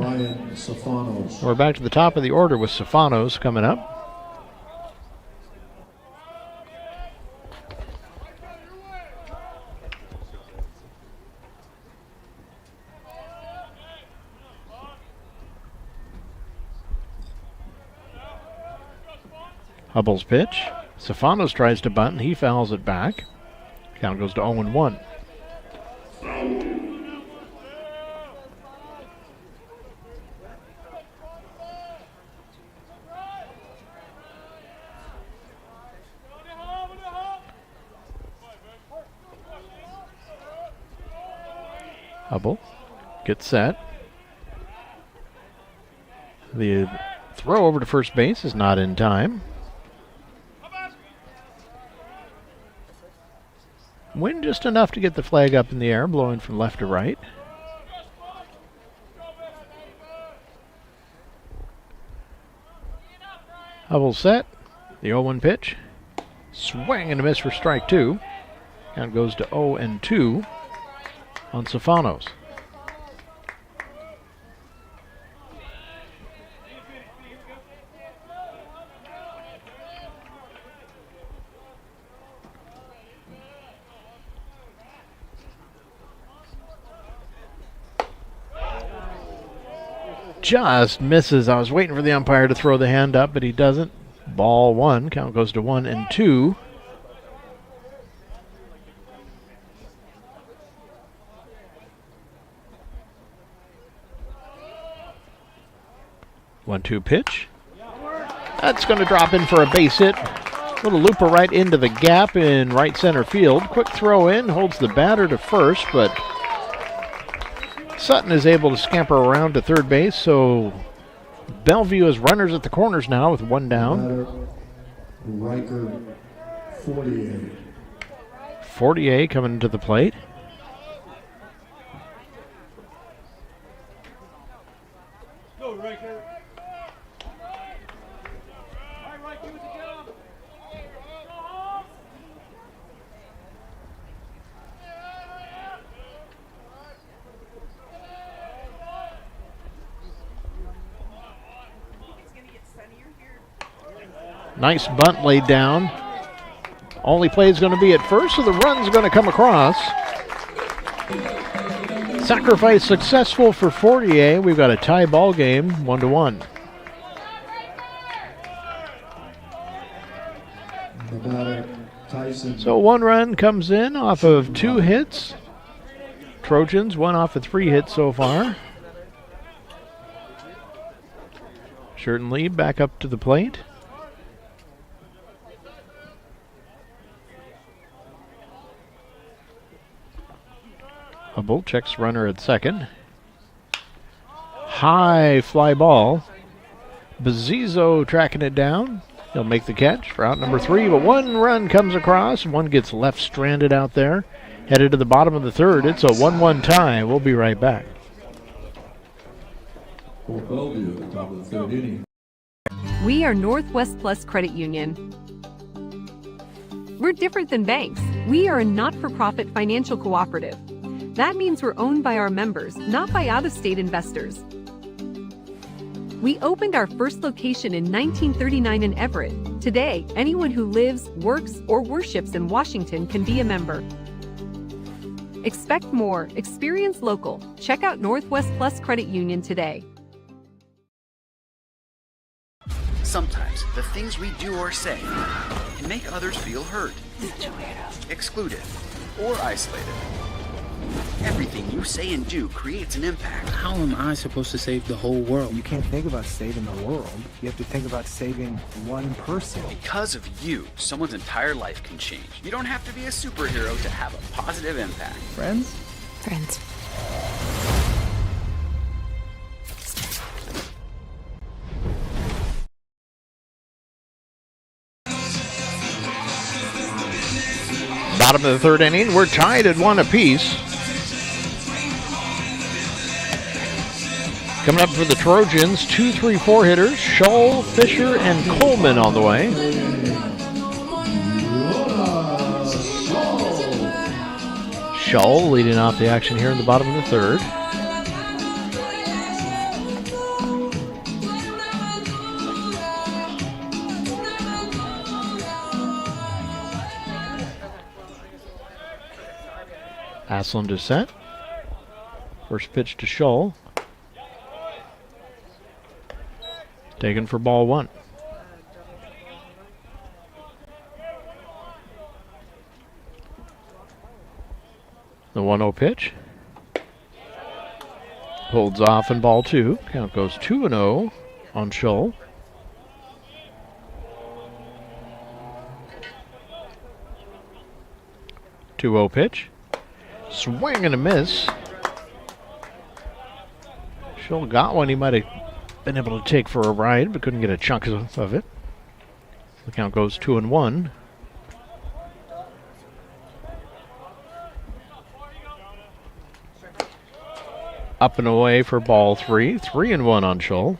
We're back to the top of the order with Stefanos coming up. Hubble's pitch. Stefanos tries to bunt and he fouls it back. Count goes to 0-1. Hubble gets set. The throw over to first base is not in time. Wind just enough to get the flag up in the air, blowing from left to right. Hubble set. The 0-1 pitch. Swing and a miss for strike two. Count goes to 0-2 on Stefanos. Just misses. I was waiting for the umpire to throw the hand up, but he doesn't. Ball one. Count goes to 1-2. One-two pitch. That's going to drop in for a base hit. Little looper right into the gap in right center field. Quick throw in, holds the batter to first, but Sutton is able to scamper around to third base, so Bellevue has runners at the corners now with one down. Riker, 48. 48 coming to the plate. Go, Riker. Nice bunt laid down. Only play is going to be at first, so the run's going to come across. Sacrifice successful for Fortier. We've got a tie ball game, 1-1. So one run comes in off of 2 hits. Trojans, 1 off of 3 hits so far. Sheridan Lee back up to the plate. Hubble checks runner at second. High fly ball. Bezizzo tracking it down. He'll make the catch for out number 3, but one run comes across. One gets left stranded out there. Headed to the bottom of the third. It's a 1-1 tie. We'll be right back. For Bellevue at the top of the third inning. We are Northwest Plus Credit Union. We're different than banks. We are a not-for-profit financial cooperative. That means we're owned by our members, not by out-of-state investors. We opened our first location in 1939 in Everett. Today, anyone who lives, works, or worships in Washington can be a member. Expect more. Experience local. Check out Northwest Plus Credit Union today. Sometimes the things we do or say can make others feel hurt, excluded, or isolated. Everything you say and do creates an impact. How am I supposed to save the whole world? You can't think about saving the world. You have to think about saving one person. Because of you, someone's entire life can change. You don't have to be a superhero to have a positive impact. Friends? Friends. Bottom of the third inning, we're tied at 1 apiece. Coming up for the Trojans, 2, 3, 4 hitters, Scholl, Fisher, and Coleman on the way. Scholl leading off the action here in the bottom of the third. Aslam to set. First pitch to Scholl. Taken for ball 1. The 1-0 pitch. Holds off in ball 2. Count goes 2-0 on Scholl. Two-0 pitch. Swing and a miss. Scholl got one he might have been able to take for a ride, but couldn't get a chunk of it. The count goes 2-1. Up and away for ball 3. 3-1 on Scholl.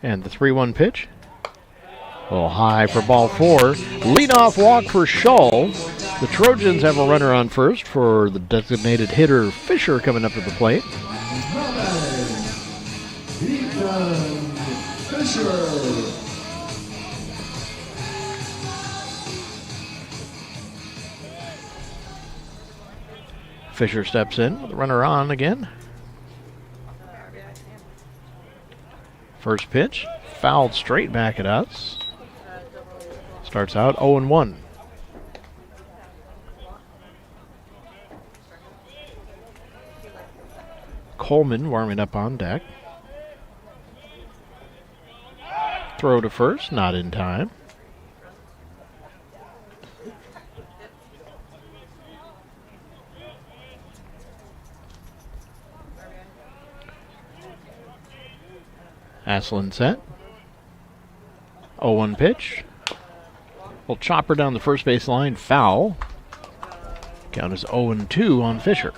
And the 3-1 pitch. A little high for ball 4. Leadoff walk for Scholl. The Trojans have a runner on first for the designated hitter Fisher coming up to the plate. Fisher steps in with the runner on again. First pitch, fouled straight back at us. Starts out 0-1. Coleman warming up on deck. Throw to first, not in time. Aslan set. 0-1 pitch. Little chopper down the first base line, foul. Count is 0-2 on Fisher.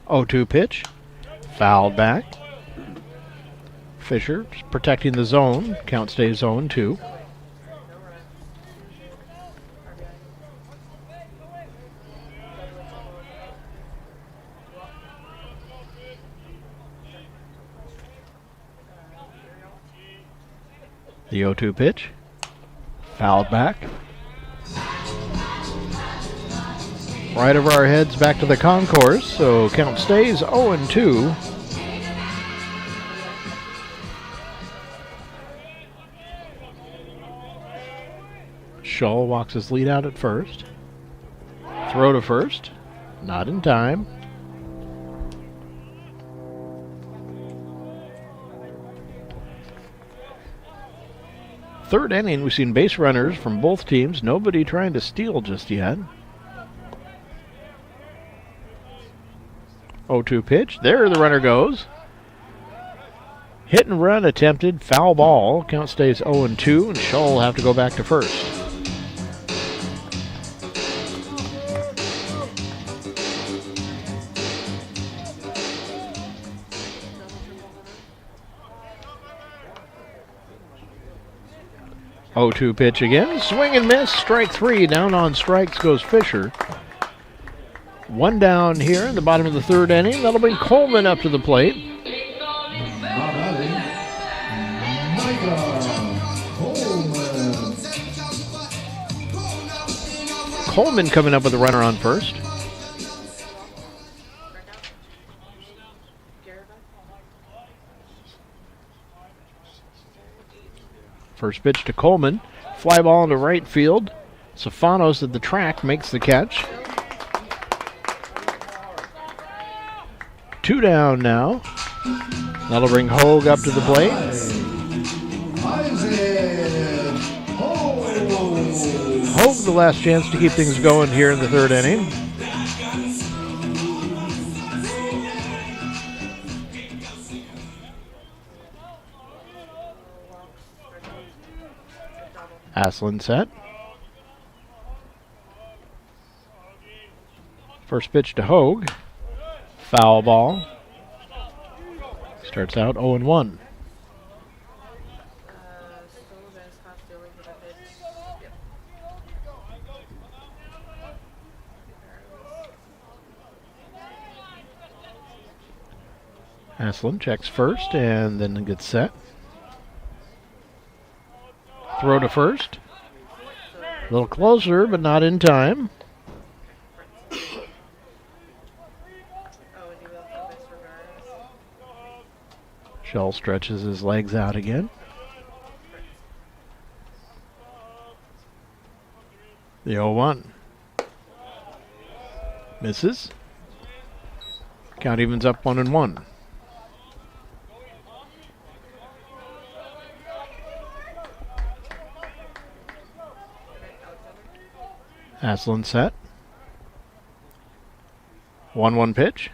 Oh-2 pitch, fouled back. Fisher protecting the zone. Count stays 0-2. The 0-2 pitch, fouled back. Right over our heads back to the concourse, so count stays 0-2. Scholl walks his lead out at first. Throw to first, not in time. Third inning, we've seen base runners from both teams. Nobody trying to steal just yet. 0-2 pitch. There the runner goes. Hit and run attempted. Foul ball. Count stays 0-2, and Scholl will have to go back to first. Oh-2 pitch again. Swing and miss. Strike 3. Down on strikes goes Fisher. One down here in the bottom of the third inning. That'll bring Coleman up to the plate. Coleman coming up with a runner on first. First pitch to Coleman. Fly ball into right field. Safanos at the track makes the catch. 2 down now. That'll bring Hogue up to the plate. Hogue the last chance to keep things going here in the third inning. Aslan set. First pitch to Hogue. Foul ball. Starts out 0-1. Aslan checks first and then gets set. Throw to first. A little closer, but not in time. Scholl stretches his legs out again. The 0-1. Misses. Count evens up 1-1. Haslund set. 1-1 pitch.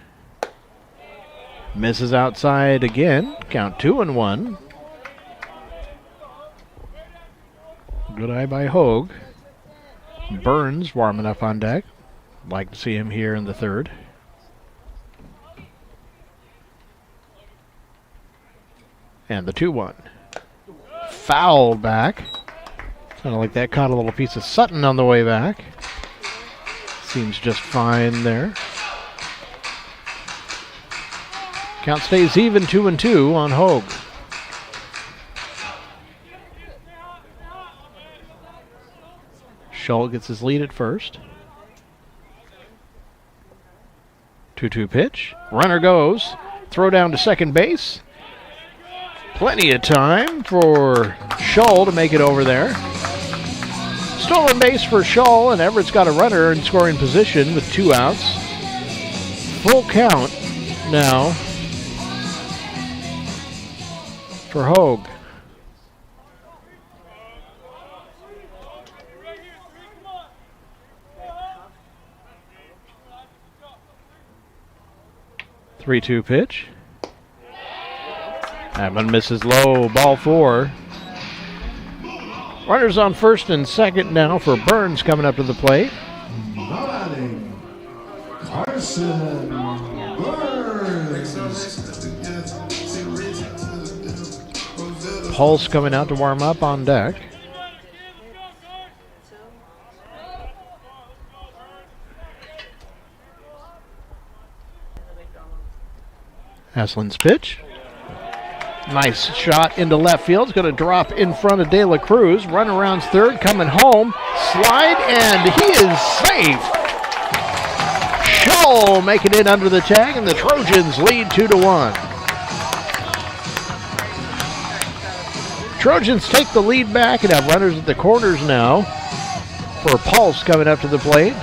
Misses outside again. Count 2-1. Good eye by Hogue. Burns warming up on deck. Like to see him here in the third. And the 2-1. Fouled back. Kind of like that caught a little piece of Sutton on the way back. Seems just fine there. Count stays even, 2-2 on Hogue. Shull gets his lead at first. 2-2 pitch. Runner goes. Throw down to second base. Plenty of time for Shull to make it over there. Stolen base for Shull, and Everett's got a runner in scoring position with 2 outs. Full count now for Hogue. Three-two pitch. That one misses low. Ball 4. Runners on first and second now for Burns coming up to the plate. Carson Burns. Pulse coming out to warm up on deck. Haslund's pitch. Nice shot into left field. It's going to drop in front of De La Cruz. Run around third, coming home. Slide, and he is safe. Shull making it under the tag, and the Trojans lead 2-1. Trojans take the lead back and have runners at the corners now for Pulse coming up to the plate.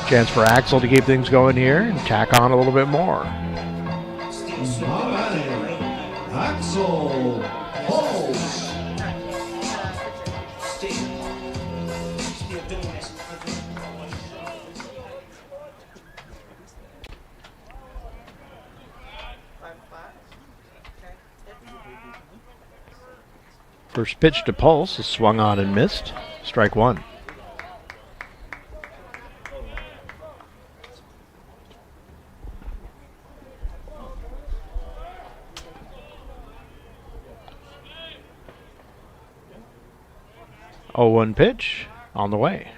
Chance for Axel to keep things going here and tack on a little bit more. Axel Holmes. First pitch to Pulse is swung on and missed. Strike 1. Oh, 1 pitch on the way.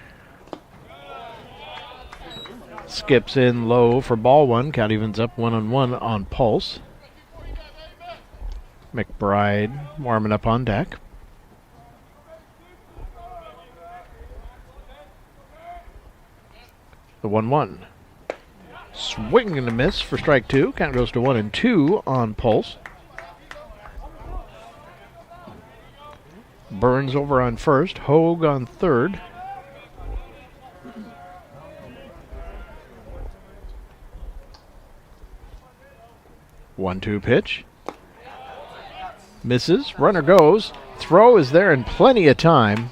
Skips in low for ball 1. Count evens up 1-1 on Pulse. McBride warming up on deck. The 1-1. Swing and a miss for strike 2. Count goes to 1-2 on Pulse. Burns over on first. Hogue on third. One-two pitch. Misses. Runner goes. Throw is there in plenty of time.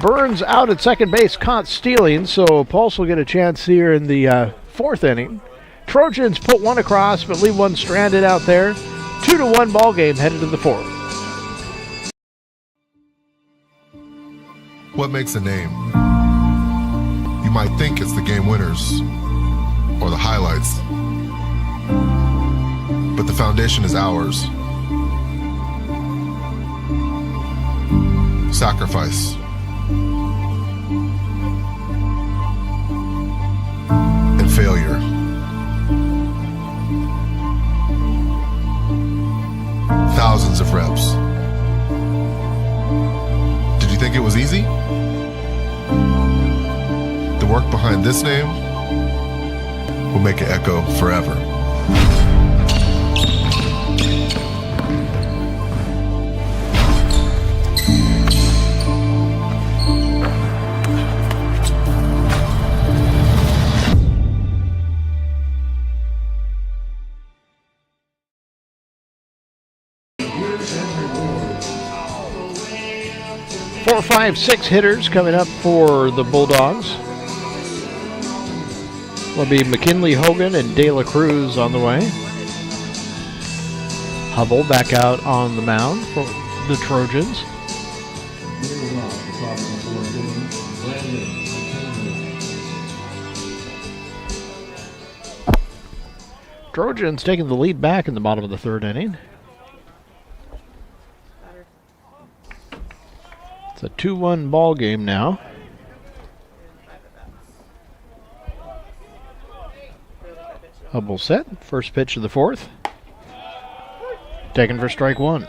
Burns out at second base, caught stealing, so Pulse will get a chance here in the fourth inning. Trojans put one across, but leave one stranded out there. 2-1 ball game headed to the fourth. What makes a name? You might think it's the game winners or the highlights, but the foundation is ours. Sacrifice. And failure. Thousands of reps. Did you think it was easy? The work behind this name will make it echo forever. 4, 5, 6 hitters coming up for the Bulldogs. Will be McKinley, Hogan, and De La Cruz on the way. Hubble back out on the mound for the Trojans. Trojans taking the lead back in the bottom of the third inning. It's a 2-1 ball game now. Hubble set. First pitch of the fourth. Taken for strike one.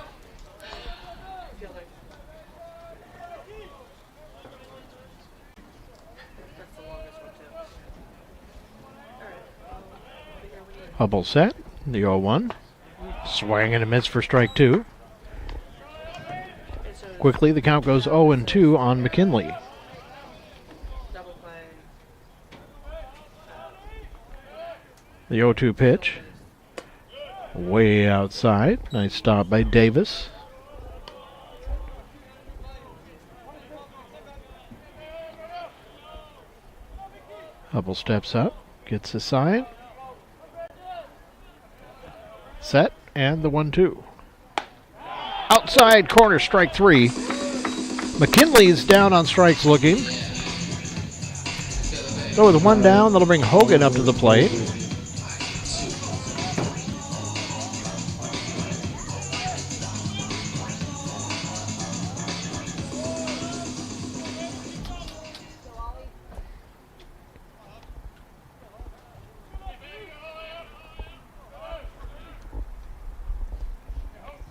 Hubble set. The 0-1. Swing and a miss for strike two. Quickly, the count goes 0-2 on McKinley. The 0-2 pitch. Way outside. Nice stop by Davis. Hubble steps up. Gets the sign. Set. And the 1-2. Outside corner, strike three. McKinley's down on strikes looking. So with one down, that'll bring Hogan up to the plate.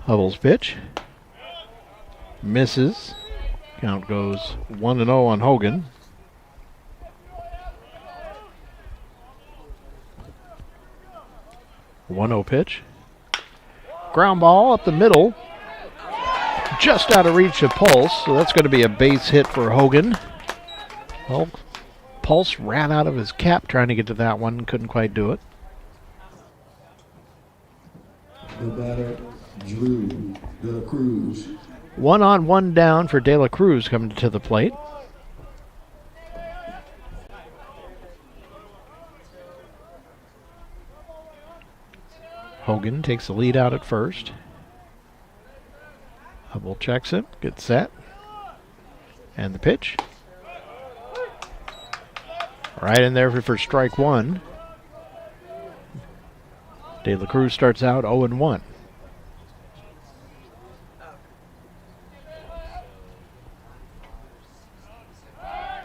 Hubble's pitch. Misses. Count goes 1-0 on Hogan. A 1-0 pitch. Ground ball up the middle. Just out of reach of Pulse, so that's going to be a base hit for Hogan. Well, Pulse ran out of his cap trying to get to that one, couldn't quite do it. The batter, Drew De La Cruz. 1 on, 1 down for De La Cruz coming to the plate. Hogan takes the lead out at first. Hubble checks him, gets set. And the pitch. Right in there for strike one. De La Cruz starts out 0-1.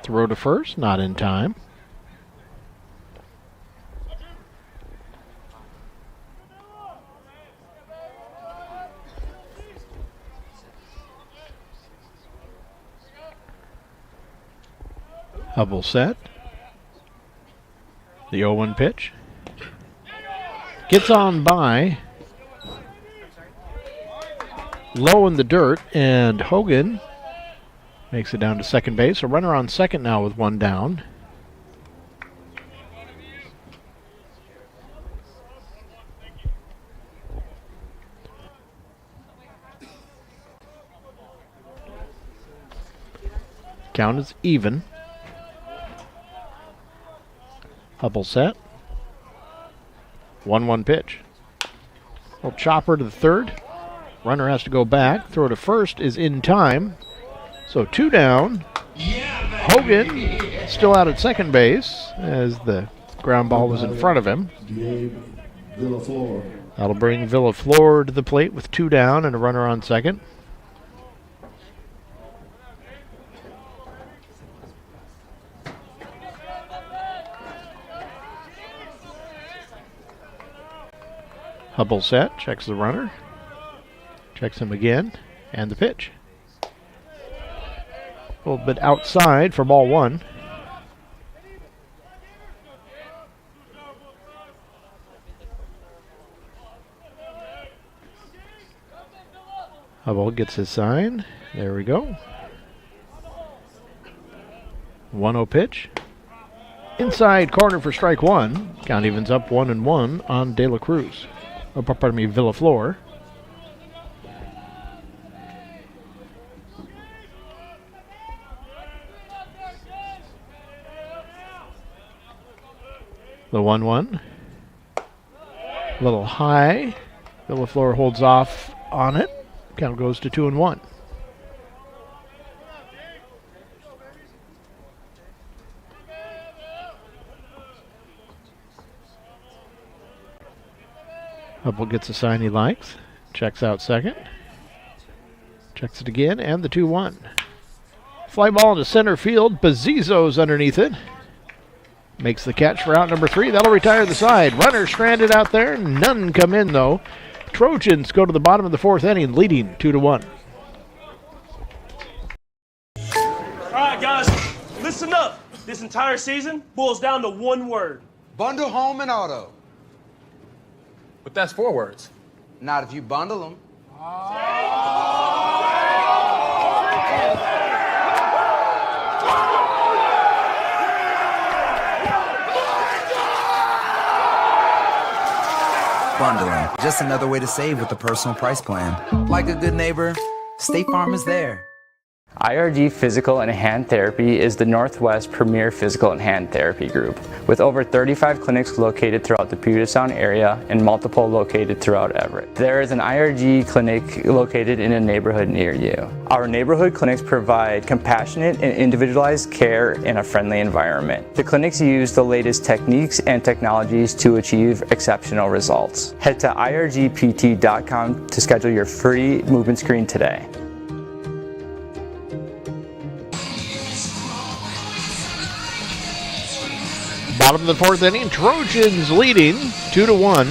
Throw to first, not in time. Hubble set. The 0-1 pitch. Gets on by. Low in the dirt, and Hogan makes it down to second base. A runner on second now with one down. Count is even. Hubble set. 1-1 pitch. Little chopper to the third. Runner has to go back. Throw to first is in time. So 2 down. Hogan still out at second base as the ground ball was in front of him. That'll bring Villaflor to the plate with 2 down and a runner on second. Hubble set, checks the runner, checks him again, and the pitch. A little bit outside for ball one. Hubble gets his sign. There we go. 1-0 pitch. Inside corner for strike one. Count evens up 1-1 on De La Cruz. Oh, pardon me, Villaflor. The 1-1. A little high. Villaflor holds off on it. Count goes to 2-1. Hubble gets a sign he likes. Checks out second. Checks it again, and the 2-1. Fly ball into center field. Bazzizo's underneath it. Makes the catch for out number 3. That'll retire the side. Runner stranded out there. None come in, though. Trojans go to the bottom of the 4th inning, leading 2-1. All right, guys, listen up. This entire season boils down to one word. Bundle home and auto. But that's 4 words. Not if you bundle them. Bundling, just another way to save with the personal price plan. Like a good neighbor, State Farm is there. IRG Physical and Hand Therapy is the Northwest premier physical and hand therapy group, with over 35 clinics located throughout the Puget Sound area and multiple located throughout Everett. There is an IRG clinic located in a neighborhood near you. Our neighborhood clinics provide compassionate and individualized care in a friendly environment. The clinics use the latest techniques and technologies to achieve exceptional results. Head to irgpt.com to schedule your free movement screen today. Bottom of the 4th inning, Trojans leading 2-1.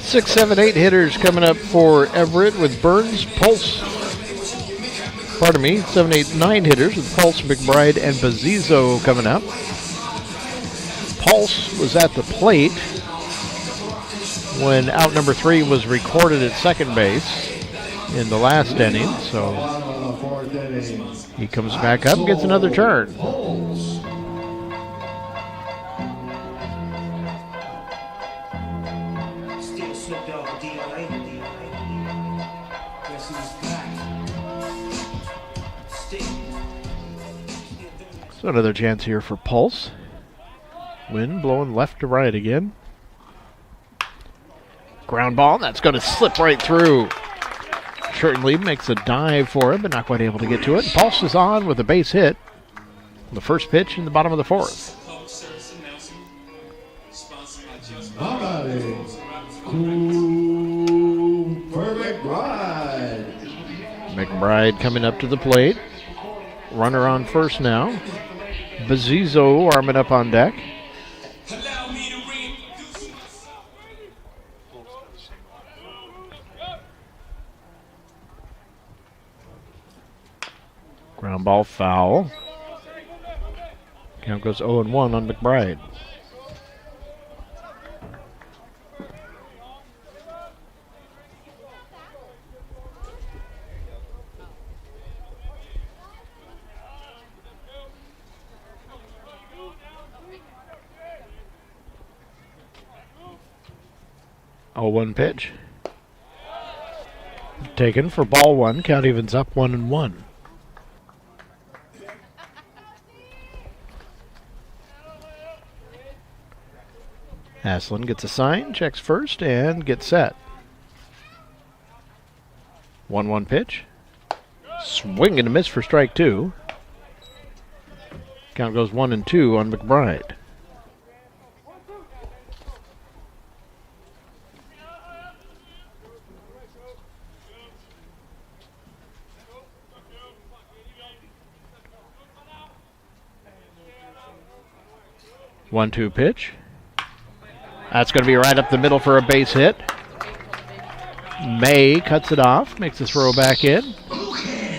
6, 7, 8 hitters coming up for Everett with Burns, Pulse. 7, 8, 9 hitters with Pulse, McBride, and Bazzizo coming up. Pulse was at the plate when out number 3 was recorded at second base in the last inning, so he comes back up and gets another turn. So another chance here for Pulse. Wind blowing left to right again. Ground ball, that's going to slip right through. Shortenly makes a dive for it, but not quite able to get to it. Pulse is on with a base hit. The first pitch in the bottom of the 4th. McBride coming up to the plate. Runner on first now. Bazzizo arming up on deck. Ground ball foul. Count goes 0-1 on McBride. One pitch. Taken for ball 1. Count evens up 1-1. Aslan gets a sign, checks first, and gets set. 1-1 pitch. Swing and a miss for strike 2. Count goes 1-2 on McBride. One-two pitch. That's going to be right up the middle for a base hit. May cuts it off, makes the throw back in.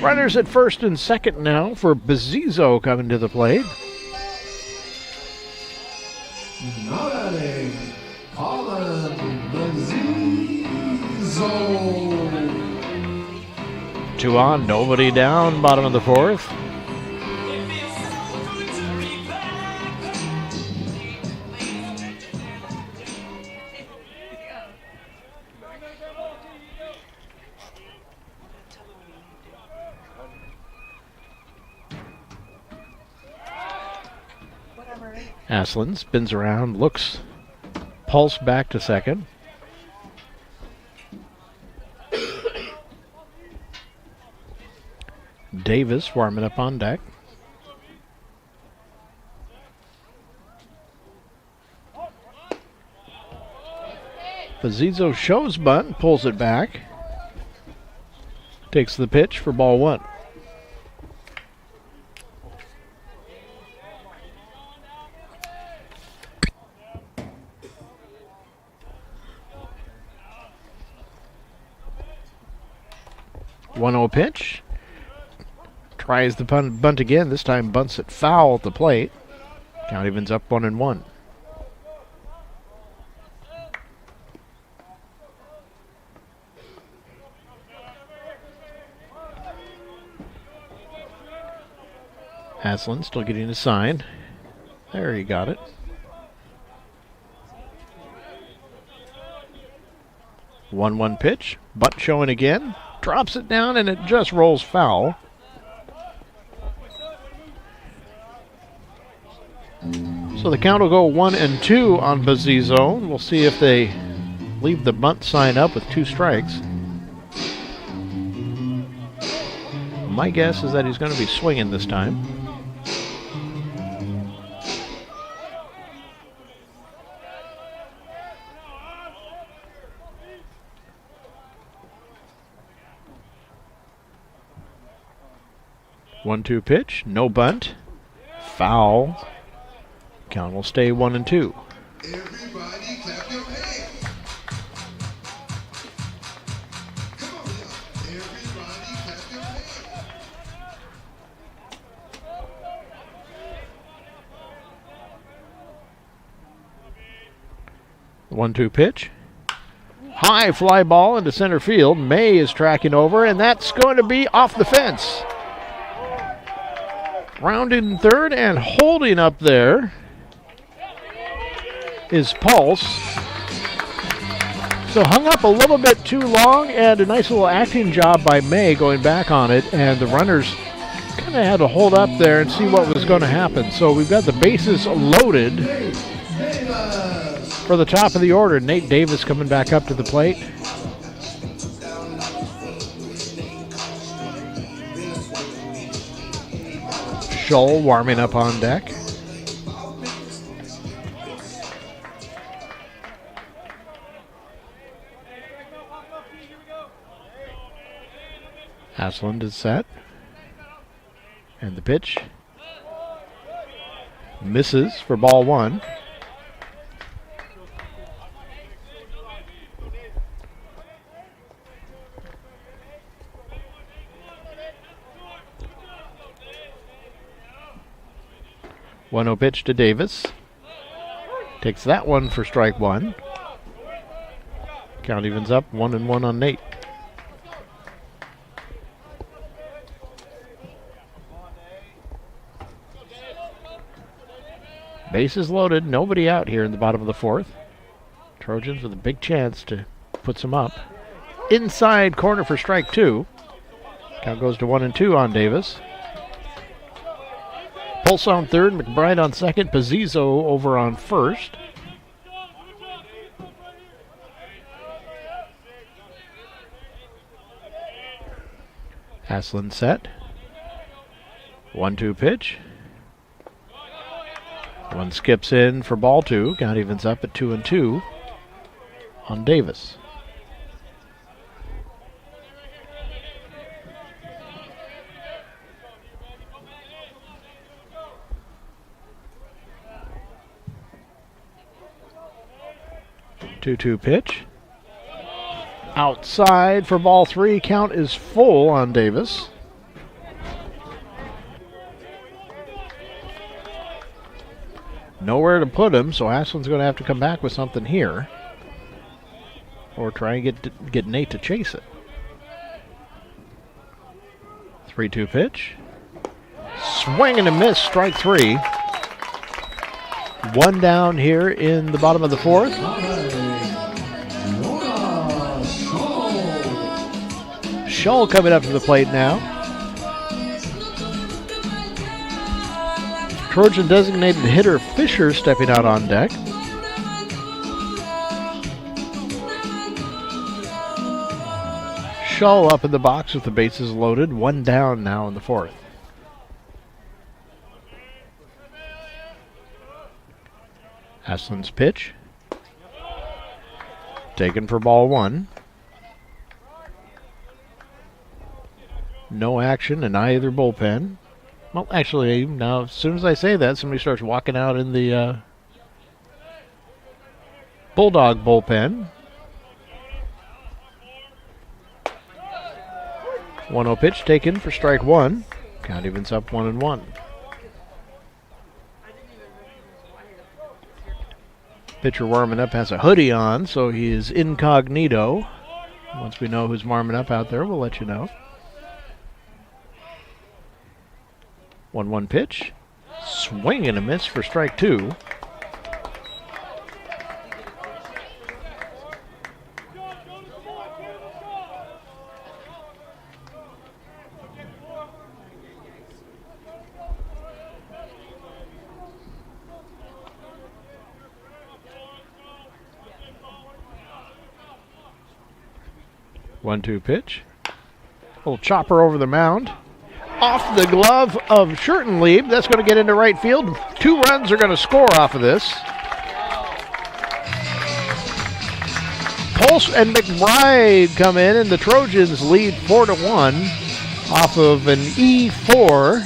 Runners at first and second now for Bazzizo coming to the plate. Two on, nobody down, bottom of the 4th. Aslan spins around, looks, pulse back to second. Davis warming up on deck. Pazizzo shows bunt, pulls it back. Takes the pitch for ball one. One 0 pitch. Tries the bunt again. This time bunts it foul at the plate. Count evens up 1-1. Aslan still getting a sign. There, he got it. One pitch. Bunt showing again. Drops it down and it just rolls foul. So the count will go 1-2 on Pazizzo. We'll see if they leave the bunt sign up with 2 strikes. My guess is that he's going to be swinging this time. One-two pitch, no bunt, foul. Count will stay 1-2. Everybody clap your hands. Come on, y'all. Everybody clap your hands. 1-2 pitch. High fly ball into center field. May is tracking over, and that's going to be off the fence. Rounded in third and holding up there is Pulse. So hung up a little bit too long, and a nice little acting job by May going back on it, and the runners kind of had to hold up there and see what was going to happen. So we've got the bases loaded for the top of the order. Nate Davis coming back up to the plate. Scholl warming up on deck. Aslan is set. And the pitch misses for ball one. One 0 pitch to Davis. Takes that one for strike one. Count evens up 1-1 on Nate. Bases loaded, nobody out here in the bottom of the fourth. Trojans with a big chance to put some up. Inside corner for strike two. Count goes to 1-2 on Davis. Pulse on third, McBride on second, Pazizzo over on first. Aslan set. 1-2 pitch. One skips in for ball two. Count evens up at 2-2 on Davis. Two pitch. Outside for ball three. Count is full on Davis. Nowhere to put him, so Aslan's going to have to come back with something here. Or try and get Nate to chase it. 3-2 pitch. Swing and a miss, strike three. One down here in the bottom of the fourth. Scholl coming up to the plate now. Trojan designated hitter Fisher stepping out on deck. Shaw up in the box with the bases loaded. One down now in the fourth. Aslan's pitch. Taken for ball one. No action in either bullpen. Well, actually, now as soon as I say that, somebody starts walking out in the Bulldog bullpen. 1-0 pitch taken for strike one. Count evens up 1-1. Pitcher warming up has a hoodie on, so he is incognito. Once we know who's warming up out there, we'll let you know. 1-1 pitch. Swing and a miss for strike two. One-two pitch. Little chopper over the mound. Off the glove of Schurtenlieb. That's going to get into right field. 2 runs are going to score off of this. Pulse and McBride come in, and the Trojans lead 4-1 off of an E4.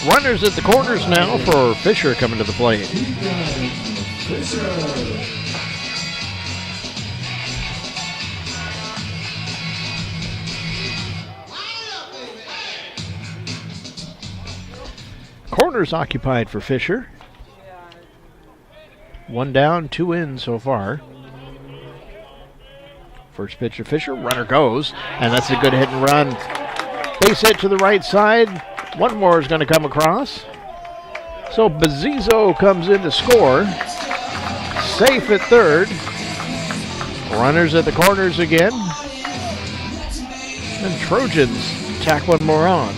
Runners at the corners now for Fisher coming to the plate. Corners occupied for Fisher. 1 down, 2 in so far. First pitch to Fisher, runner goes, and that's a good hit and run. Base hit to the right side. One more is going to come across. So Bazzizo comes in to score. Safe at third. Runners at the corners again. And Trojans tack one more on.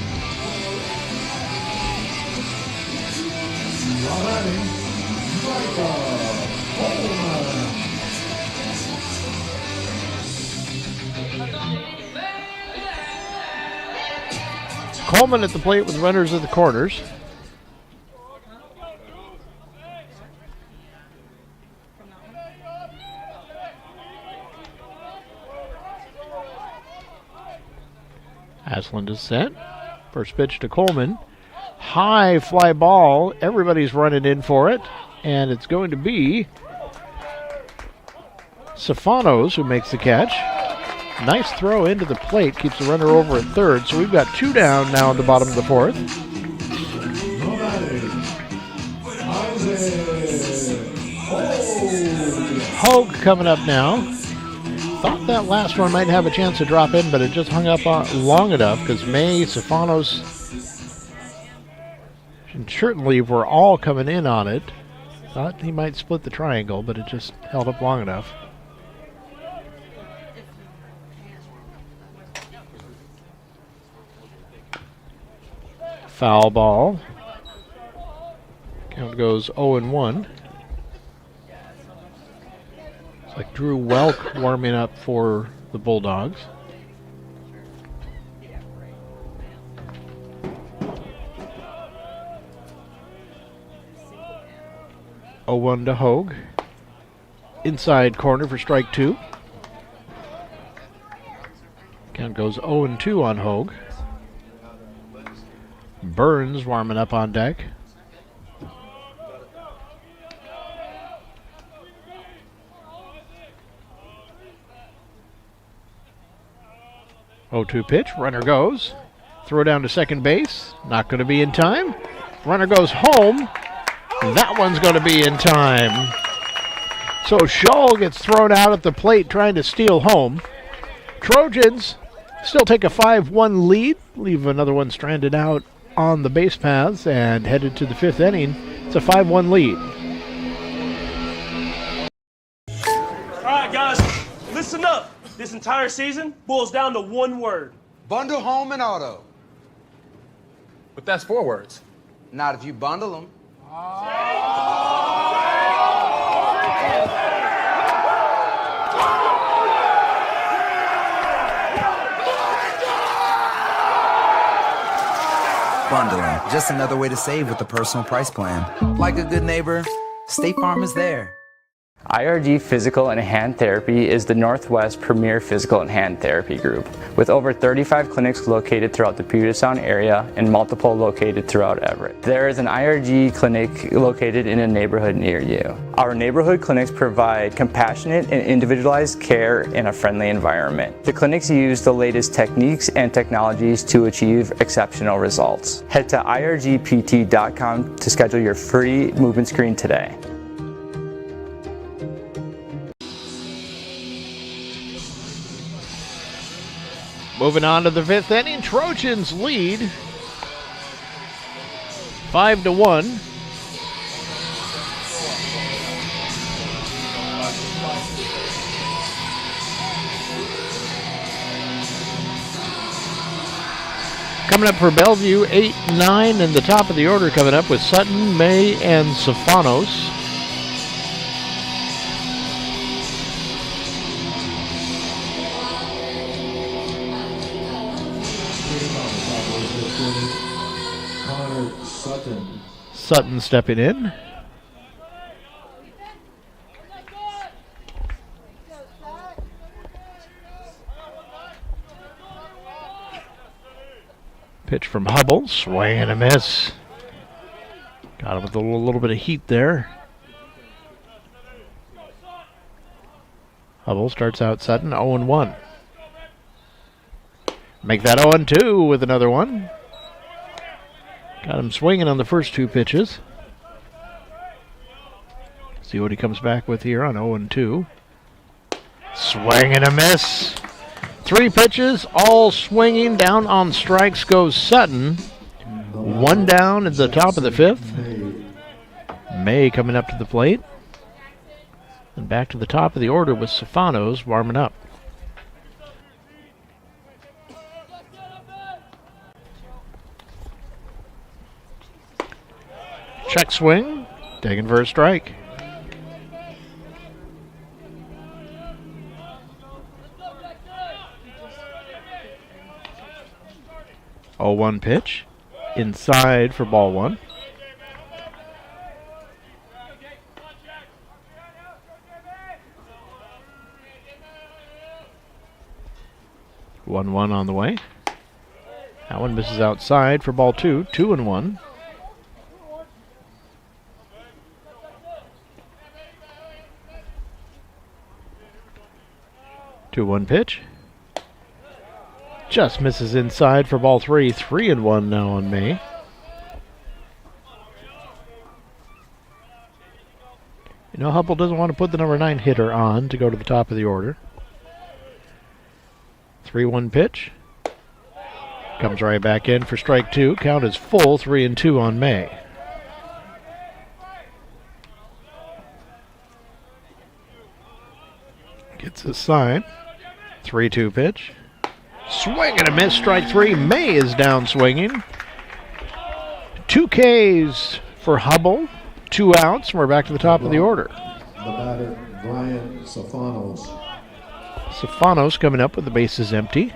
Coleman at the plate with runners at the corners. Aslan is set. First pitch to Coleman. High fly ball. Everybody's running in for it. And it's going to be Stefanos who makes the catch. Nice throw into the plate. Keeps the runner over at third. So we've got 2 down now in the bottom of the fourth. Hogue coming up now. Thought that last one might have a chance to drop in, but it just hung up long enough because May, Stefanos, and Schurtenlieb were all coming in on it. Thought he might split the triangle, but it just held up long enough. Foul ball. Count goes 0-1. It's like Drew Welk warming up for the Bulldogs. Oh-1 to Hogue. Inside corner for strike two. Count goes 0-2 on Hogue. Burns warming up on deck. Oh-2 pitch, runner goes. Throw down to second base, not going to be in time. Runner goes home. That one's going to be in time. So Scholl gets thrown out at the plate trying to steal home. Trojans still take a 5-1 lead, leave another one stranded out on the base paths and headed to the 5th inning. It's a 5-1 lead. All right, guys, listen up. This entire season boils down to one word. Bundle home and auto. But that's 4 words. Not if you bundle them. Bundling, just another way to save with the personal price plan. Like a good neighbor, State Farm is there. IRG Physical and Hand Therapy is the Northwest premier physical and hand therapy group, with over 35 clinics located throughout the Puget Sound area and multiple located throughout Everett. There is an IRG clinic located in a neighborhood near you. Our neighborhood clinics provide compassionate and individualized care in a friendly environment. The clinics use the latest techniques and technologies to achieve exceptional results. Head to irgpt.com to schedule your free movement screen today. Moving on to the 5th inning, Trojans lead 5-1. Coming up for Bellevue, 8-9 in the top of the order coming up with Sutton, May, and Stefanos. Sutton stepping in. Pitch from Hubble, swing and a miss. Got him with a little bit of heat there. Hubble starts out Sutton 0-1. Make that 0-2 with another one. Got him swinging on the first 2 pitches. See what he comes back with here on 0-2. Swing and a miss. 3 pitches, all swinging. Down on strikes goes Sutton. 1 down at the top of the 5th. May coming up to the plate. And back to the top of the order with Stefanos warming up. Check swing, taken for a strike. Oh, 1 pitch, inside for ball 1. One on the way. That one misses outside for ball 2. 2-1. 2-1 pitch. Just misses inside for ball 3. 3-1 now on May. You know, Hubble doesn't want to put the number 9 hitter on to go to the top of the order. 3-1 pitch. Comes right back in for strike 2. Count is full. 3-2 on May. Gets a sign. 3-2 pitch. Swing and a miss. Strike 3. May is down swinging. 2 Ks for Hubble. 2 outs. We're back to the top of the order. The batter, Brian Stefanos. Stefanos coming up with the bases empty.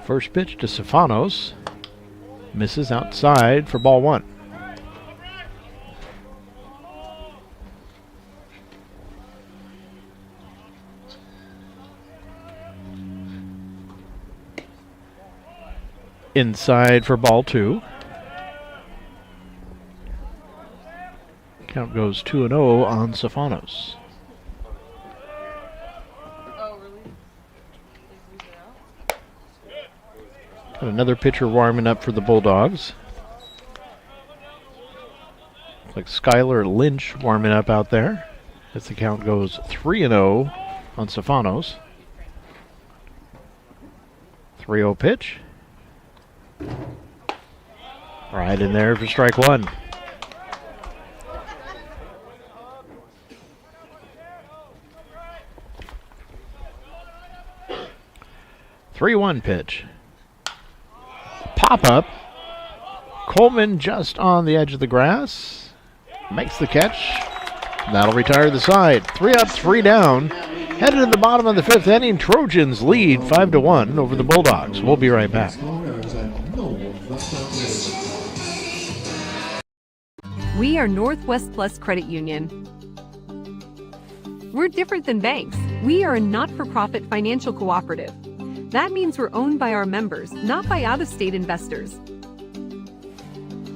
First pitch to Stefanos. Misses outside for ball 1. Inside for ball 2. Count goes 2-0 on Stefanos. Got another pitcher warming up for the Bulldogs. Looks like Skylar Lynch warming up out there as the count goes 3-0 on Stefanos. 3-0 pitch. Right in there for strike 1. 3-1 pitch. Pop up. Coleman just on the edge of the grass. Makes the catch. That'll retire the side. 3 up, 3 down. Headed to the bottom of the 5th inning, Trojans lead 5-1 over the Bulldogs. We'll be right back. We are Northwest Plus Credit Union. We're different than banks. We are a not-for-profit financial cooperative. That means we're owned by our members, not by out-of-state investors.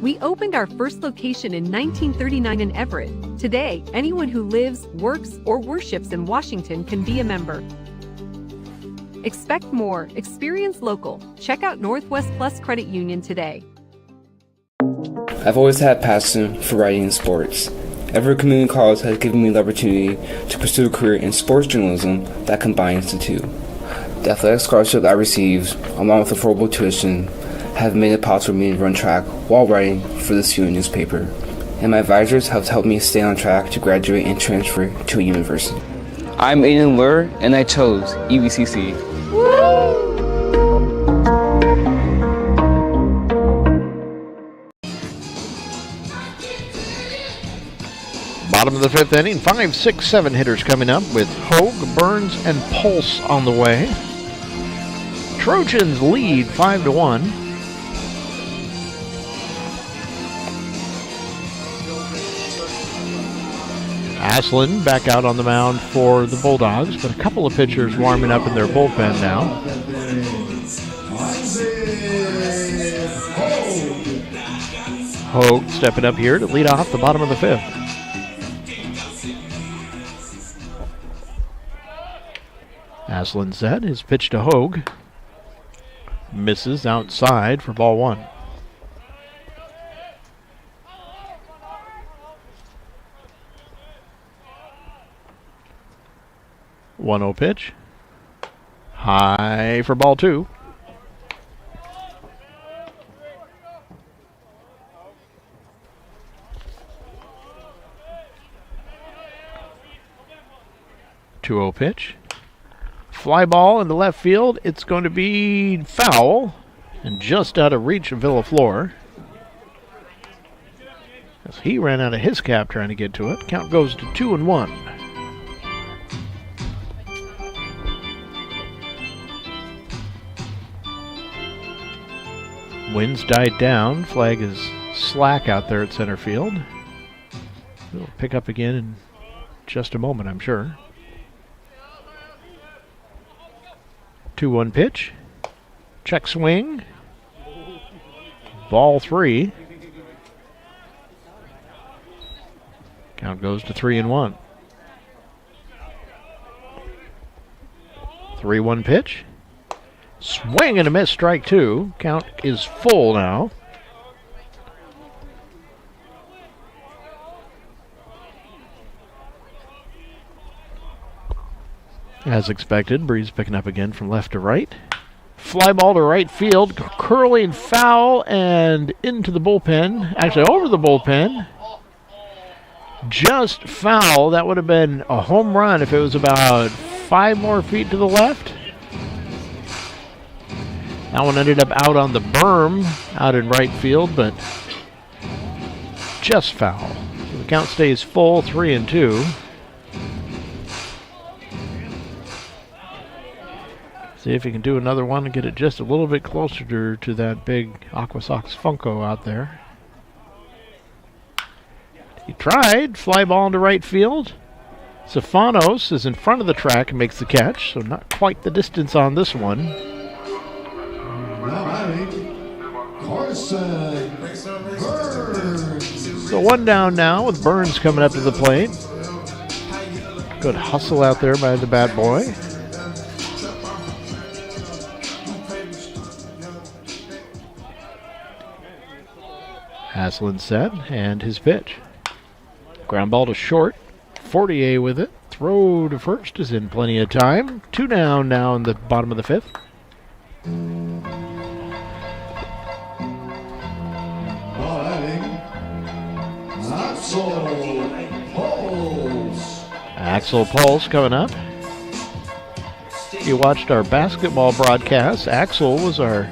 We opened our first location in 1939 in Everett. Today, anyone who lives, works, or worships in Washington can be a member. Expect more. Experience local. Check out Northwest Plus Credit Union today. I've always had passion for writing and sports. Everett Community College has given me the opportunity to pursue a career in sports journalism that combines the two. The athletic scholarship that I received, along with affordable tuition, have made it possible for me to run track while writing for the student newspaper, and my advisors have helped me stay on track to graduate and transfer to a university. I'm Aiden Lure, and I chose EVCC. Bottom of the 5th inning, 5, 6, 7 hitters coming up with Hogue, Burns, and Pulse on the way. Trojans lead 5-1. Aslan back out on the mound for the Bulldogs, but a couple of pitchers warming up in their bullpen now. Hogue stepping up here to lead off the bottom of the 5th. Aslan set his pitch to Hogue. Misses outside for ball 1. 1-0 pitch. High for ball 2. Two-0 pitch. Fly ball into left field. It's going to be foul and just out of reach of Villaflor. As he ran out of his cap trying to get to it. Count goes to 2-1. Winds died down. Flag is slack out there at center field. It'll pick up again in just a moment, I'm sure. 2-1 pitch. Check swing. Ball 3. Count goes to 3-1. 3-1 pitch. Swing and a miss, strike 2. Count is full now. As expected, breeze picking up again from left to right. Fly ball to right field, curling foul and into the bullpen. Actually, over the bullpen. Just foul. That would have been a home run if it was about 5 more feet to the left. That one ended up out on the berm, out in right field, but just foul. So the count stays full, 3-2. See if he can do another one and get it just a little bit closer to that big Aqua Sox Funko out there. He tried. Fly ball into right field. Stefanos is in front of the track and makes the catch, so not quite the distance on this one. Now batting, Carson Burns. So 1 down now with Burns coming up to the plate. Good hustle out there by the bat boy. Aslan set and his pitch. Ground ball to short. Fortier with it. Throw to first is in plenty of time. 2 down now in the bottom of the 5th. Axel Pulse. Axel Pulse coming up. you watched our basketball broadcast. Axel was our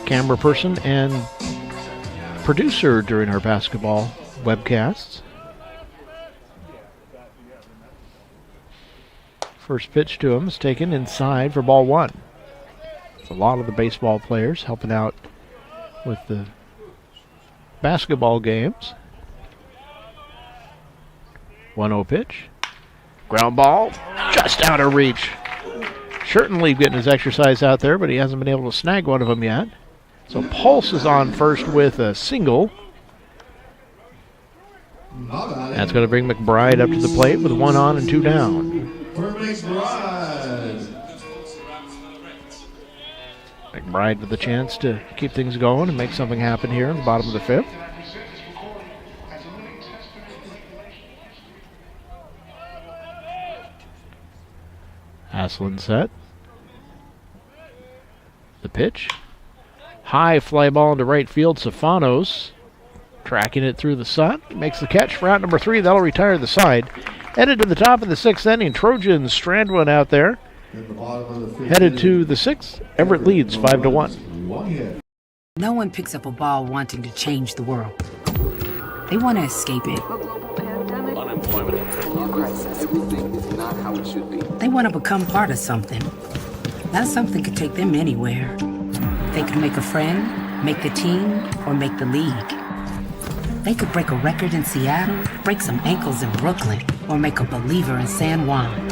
camera person and producer during our basketball webcasts. First pitch to him is taken inside for ball one. A lot of the baseball players helping out with the basketball games. 1-0 pitch. Ground ball, just out of reach. Certainly getting his exercise out there, but he hasn't been able to snag one of them yet. So Pulse is on first with a single. That's going to bring McBride up to the plate with 1 on and 2 down. McBride with a chance to keep things going and make something happen here in the bottom of the 5th. Haslund set. The pitch. High fly ball into right field. Stefanos tracking it through the sun. Makes the catch for out number 3. That'll retire the side. Headed to the top of the 6th inning. Trojans strand one out there. Headed to the 6th. Everett leads 5-1. No one picks up a ball wanting to change the world. They want to escape it. Unemployment, crisis. Everything is not how it should be. They want to become part of something. That something could take them anywhere. They could make a friend, make the team, or make the league. They could break a record in Seattle, break some ankles in Brooklyn, or make a believer in San Juan.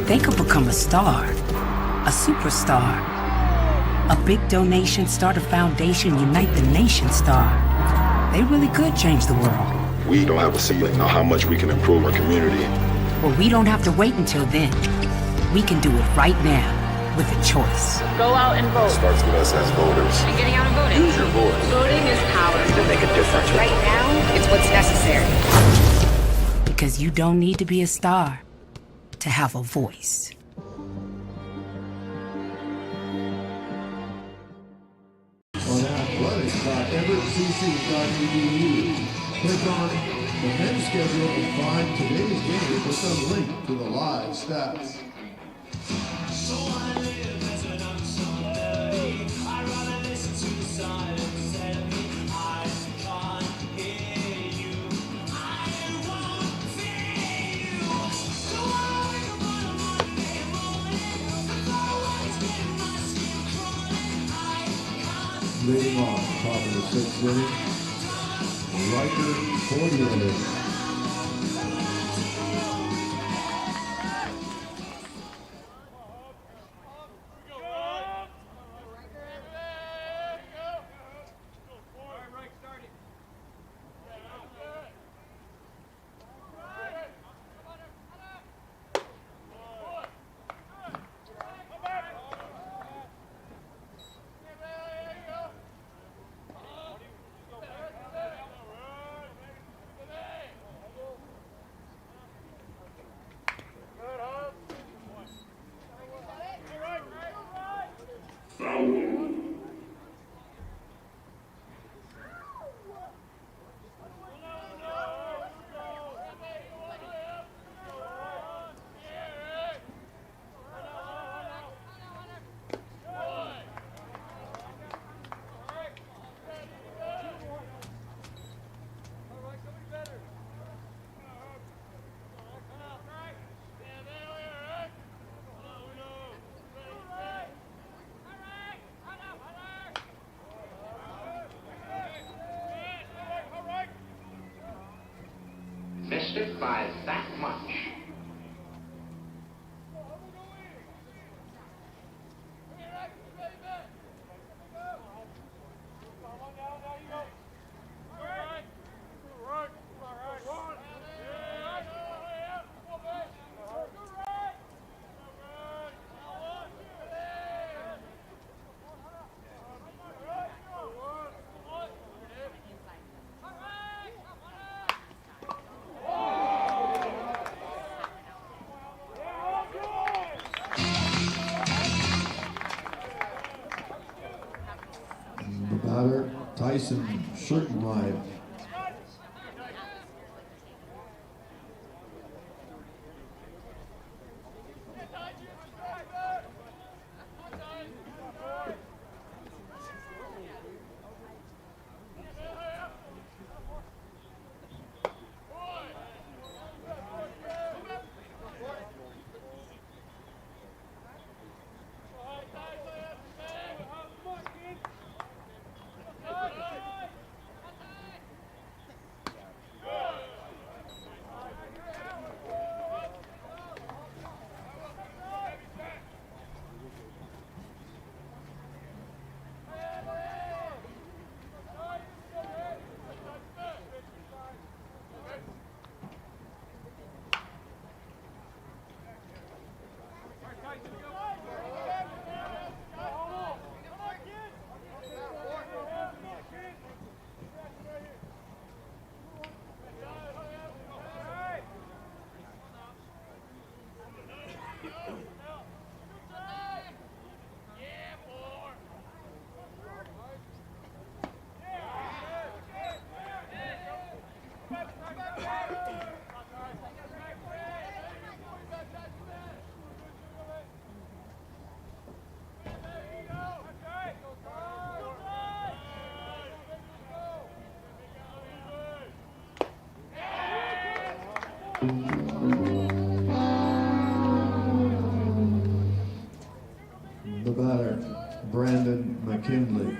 They could become a star, a superstar. A big donation, start a foundation, unite the nation star. They really could change the world. We don't have a ceiling on how much we can improve our community. Well, we don't have to wait until then. We can do it right now with a choice. Go out and vote. It starts with us as voters. And getting out and voting. Use your voice. Voting is power. To make a difference. Right now, it's what's necessary. Because you don't need to be a star to have a voice. On athletics.everettcc.edu. Click on the men's schedule and find today's game with a link to the live stats. So I live as an unsung melody. I rather listen to the silence than me. I can't hear you. I won't feel you. So I wake up on a Monday morning. The always been my skin crawling. I can't. Leading off, top of the 6th inning, Riker Cordier. Missed it by that much. Batter Tyson Schurtenweib. The batter, Brandon McKinley.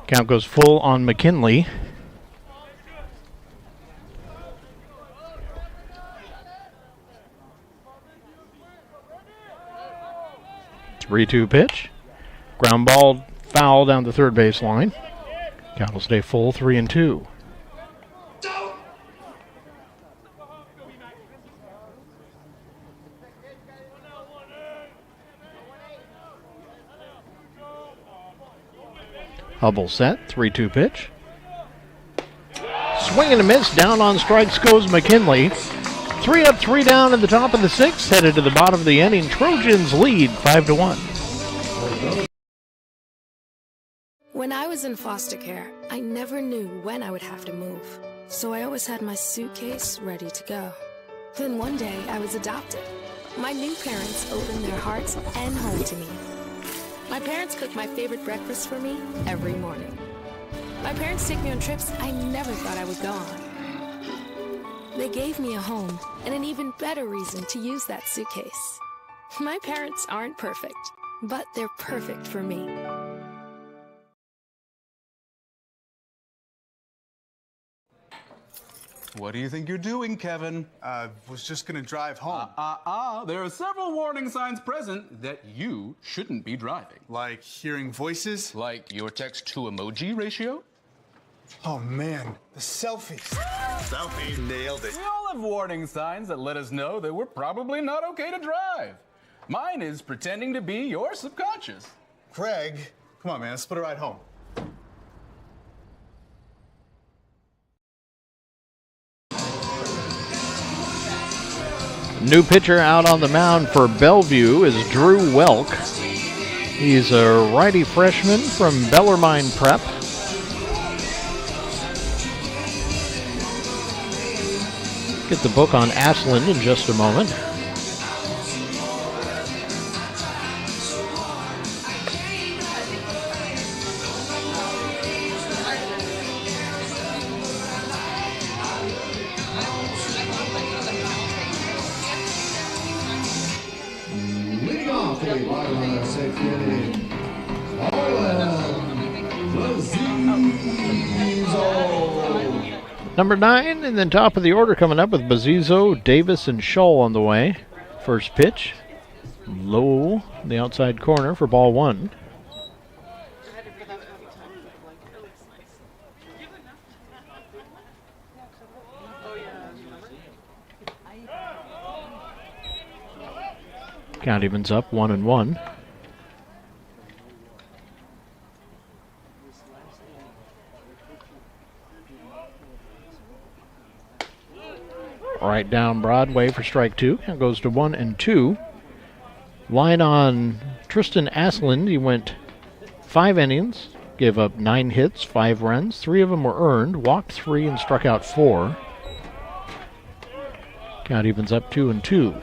Count goes full on McKinley. Three-two pitch. Ground ball, foul down the third base line. Count will stay full, 3-2. Hubble set, 3-2 pitch. Swing and a miss, down on strikes goes McKinley. 3 up, 3 down in the top of the sixth, headed to the bottom of the inning. Trojans lead 5-1. When I was in foster care, I never knew when I would have to move. So I always had my suitcase ready to go. Then one day I was adopted. My new parents opened their hearts and home to me. My parents cook my favorite breakfast for me every morning. My parents take me on trips I never thought I would go on. They gave me a home and an even better reason to use that suitcase. My parents aren't perfect, but they're perfect for me. What do you think you're doing, Kevin? Was just gonna drive home. There are several warning signs present that you shouldn't be driving. Like hearing voices? Like your text-to-emoji ratio? Oh man, the selfies. Selfie. Nailed it. We all have warning signs that let us know that we're probably not okay to drive. Mine is pretending to be your subconscious. Craig, come on man, let's split a ride home. New pitcher out on the mound for Bellevue is Drew Welk. He's a righty freshman from Bellarmine Prep. Get the book on Ashland in just a moment. Number 9, and then top of the order coming up with Bazizo, Davis, and Scholl on the way. First pitch, low in the outside corner for ball 1. Count evens up 1-1. Right down Broadway for strike two. Count goes to 1-2. Line on Tristan Asland. He went 5 innings, gave up 9 hits, 5 runs. 3 of them were earned, walked 3 and struck out 4. Count evens up 2-2.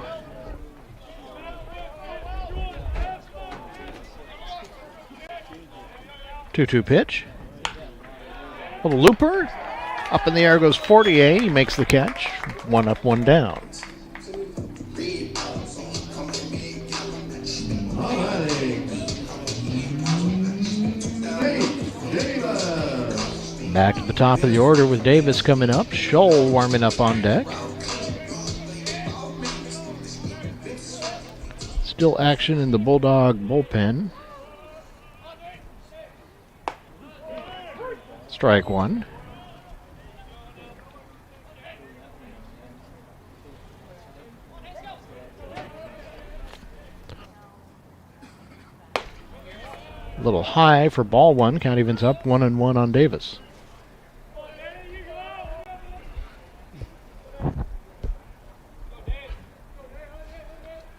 Two pitch. Little looper. Up in the air goes 48. He makes the catch. 1 up, 1 down. Back to the top of the order with Davis coming up. Scholl warming up on deck. Still action in the Bulldog bullpen. Strike one. A little high for ball one. Count evens up 1-1 on Davis.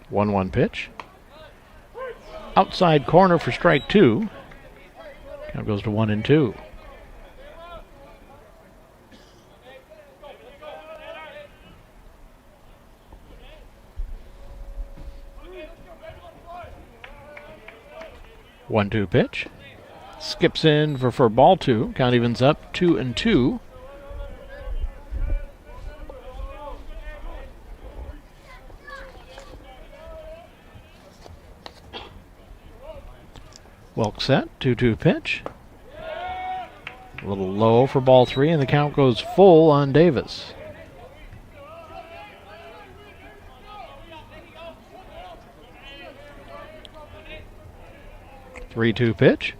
One pitch. Outside corner for strike two. Count goes to 1-2. One-two pitch. Skips in for ball two. Count evens up 2-2. Welk set. 2-2 pitch. A little low for ball three, and the count goes full on Davis. Three-two pitch.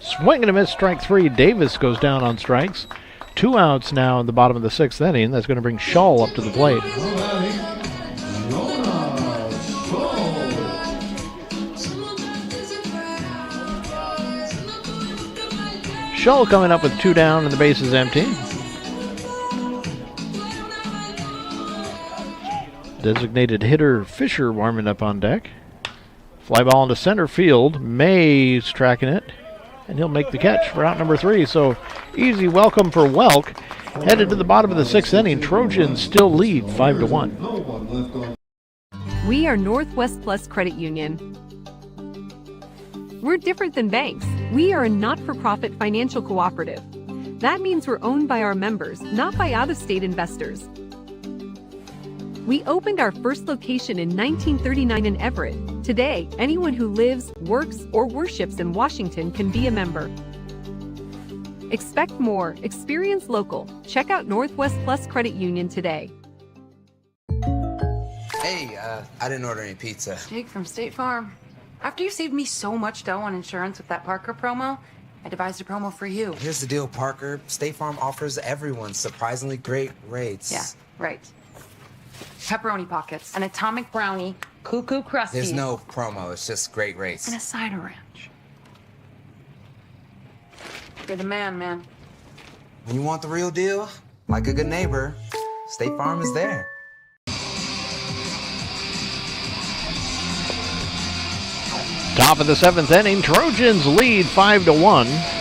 Swing and a miss, strike three. Davis goes down on strikes. 2 outs now in the bottom of the 6th inning. That's going to bring Scholl up to the plate. Scholl coming up with 2 down and the base is empty. Designated hitter Fisher warming up on deck. Fly ball into center field. May's tracking it, and he'll make the catch for out number 3. So easy welcome for Welk. Headed to the bottom of the 6th inning. Trojans still lead 5-1. We are Northwest Plus Credit Union. We're different than banks. We are a not-for-profit financial cooperative. That means we're owned by our members, not by out-of-state investors. We opened our first location in 1939 in Everett. Today, anyone who lives, works, or worships in Washington can be a member. Expect more. Experience local. Check out Northwest Plus Credit Union today. Hey, I didn't order any pizza. Jake from State Farm. After you saved me so much dough on insurance with that Parker promo, I devised a promo for you. Here's the deal, Parker. State Farm offers everyone surprisingly great rates. Yeah, right. Pepperoni pockets, an atomic brownie, cuckoo crusty. There's no promo, it's just great rates. And a cider ranch. You're the man. When you want the real deal, like a good neighbor, State Farm is there. Top of the 7th inning, Trojans lead 5-1.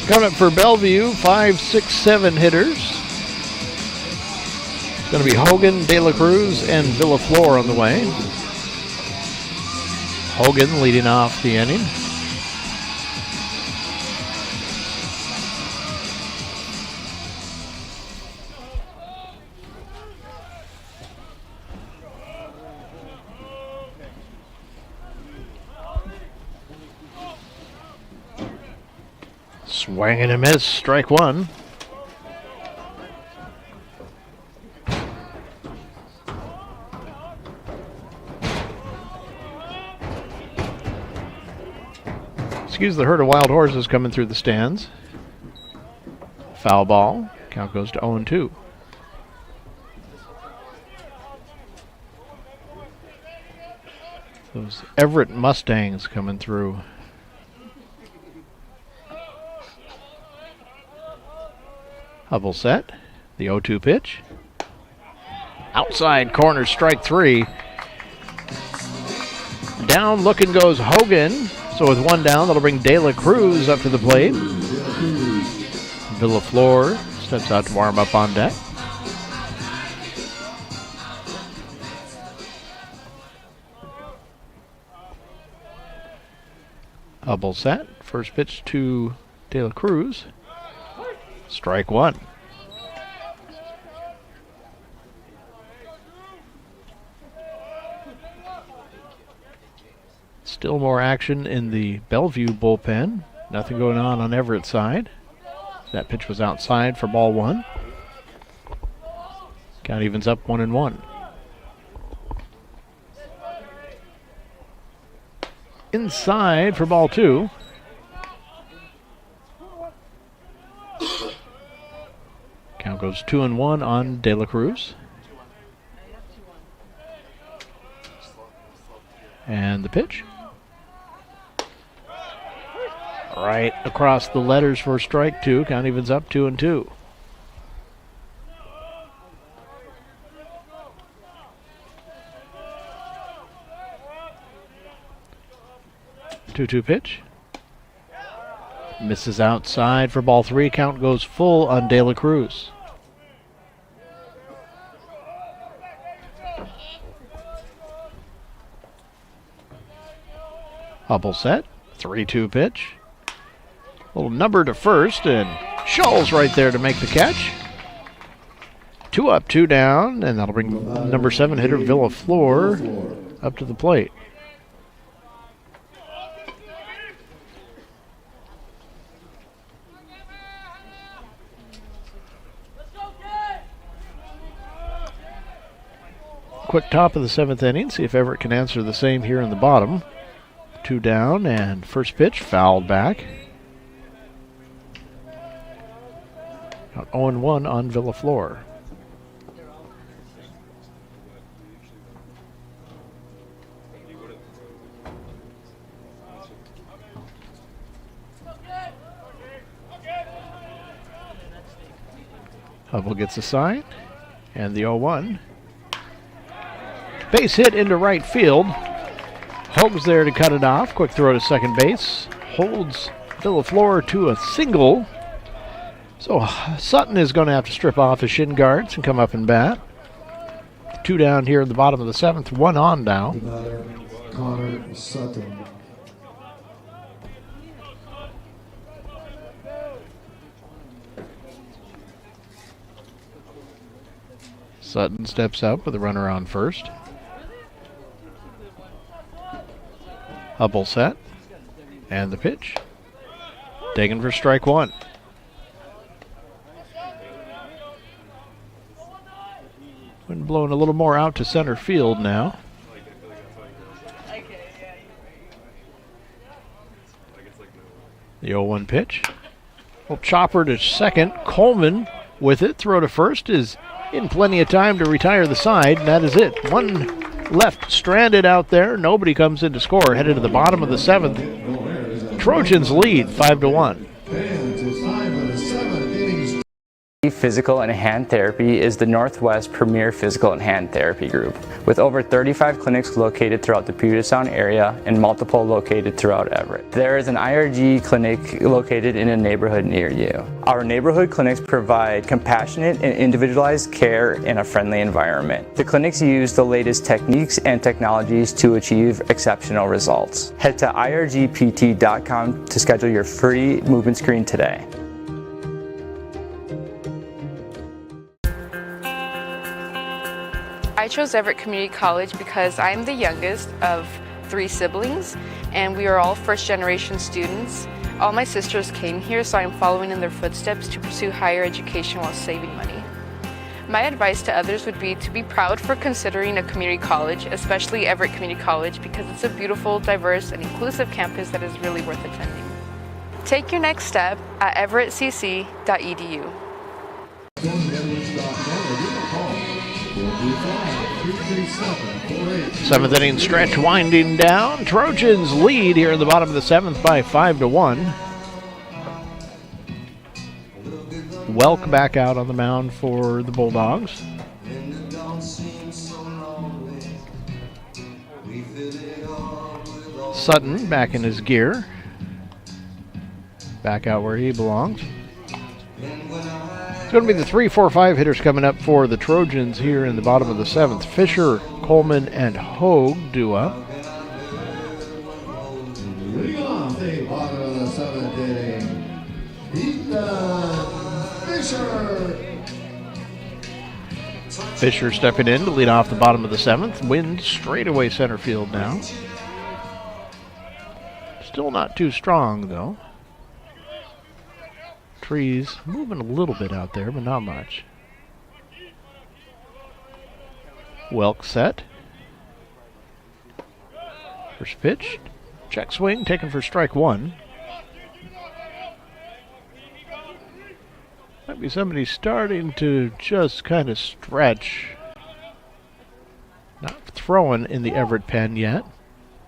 Coming up for Bellevue, 5, 6, 7 hitters. It's going to be Hogan, De La Cruz, and Villaflor on the way. Hogan leading off the inning. Swing and a miss, strike one. Excuse the herd of wild horses coming through the stands. Foul ball. Count goes to 0-2. Those Everett Mustangs coming through. Hubble set. The 0-2 pitch. Outside corner, strike 3. Down looking goes Hogan. So with one down, that'll bring De La Cruz up to the plate. Villaflor steps out to warm up on deck. Hubble set. First pitch to De La Cruz. Strike 1. Still more action in the Bellevue bullpen. Nothing going on Everett's side. That pitch was outside for ball 1. Count evens up 1-1. Inside for ball 2. Count goes 2-1 on De La Cruz. And the pitch. Right across the letters for strike 2. Count evens up 2-2. Two-two pitch. Misses outside for ball 3. Count goes full on De La Cruz. Hubble set. 3-2 pitch. Little number to first, and Scholl's right there to make the catch. 2 up, 2 down, and that'll bring number 7 hitter Villaflor up to the plate. Quick top of the 7th inning. See if Everett can answer the same here in the bottom. 2 down, and first pitch fouled back. 0-1 on Villaflor. Hubble gets a sign, and the 0-1. Base hit into right field. Hogue's there to cut it off. Quick throw to second base. Holds Villaflor to a single. So Sutton is going to have to strip off his shin guards and come up and bat. 2 down here in the bottom of the 7th. 1 on now. Connor Sutton. Sutton steps up with a runner on first. Hubble set. And the pitch. Taken for strike 1. Wind blowing a little more out to center field now. The 0-1 pitch. Well, chopper to second. Coleman with it. Throw to first is in plenty of time to retire the side, and that is it. 1 left stranded out there. Nobody comes in to score. Headed to the bottom of the 7th. Trojans lead 5-1. Physical and Hand Therapy is the Northwest premier physical and hand therapy group, with over 35 clinics located throughout the Puget Sound area and multiple located throughout Everett. There is an IRG clinic located in a neighborhood near you. Our neighborhood clinics provide compassionate and individualized care in a friendly environment. The clinics use the latest techniques and technologies to achieve exceptional results. Head to irgpt.com to schedule your free movement screen today. I chose Everett Community College because I'm the youngest of 3 siblings, and we are all first-generation students. All my sisters came here, so I'm following in their footsteps to pursue higher education while saving money. My advice to others would be to be proud for considering a community college, especially Everett Community College, because it's a beautiful, diverse, and inclusive campus that is really worth attending. Take your next step at everettcc.edu. 7th inning stretch winding down. Trojans lead here in the bottom of the 7th by 5-1. Welk back out on the mound for the Bulldogs. Sutton back in his gear. Back out where he belongs. It's going to be the 3-4-5 hitters coming up for the Trojans here in the bottom of the 7th. Fisher, Coleman, and Hogue due up. Leading off the bottom of the 7th inning, Ethan Fisher. Fisher stepping in to lead off the bottom of the 7th. Wind straight away center field now. Still not too strong, though. Trees moving a little bit out there, but not much. Welk set. First pitch. Check swing, taken for strike one. Might be somebody starting to just kind of stretch. Not throwing in the Everett pen yet.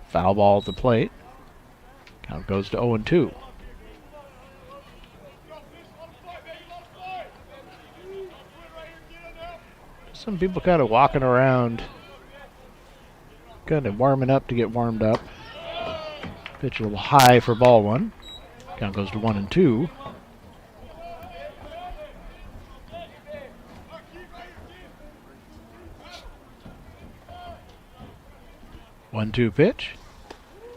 Foul ball at the plate. Count goes to 0-2. Some people kind of walking around, kind of warming up to get warmed up. Pitch a little high for ball one. Count goes to 1-2. One-two pitch.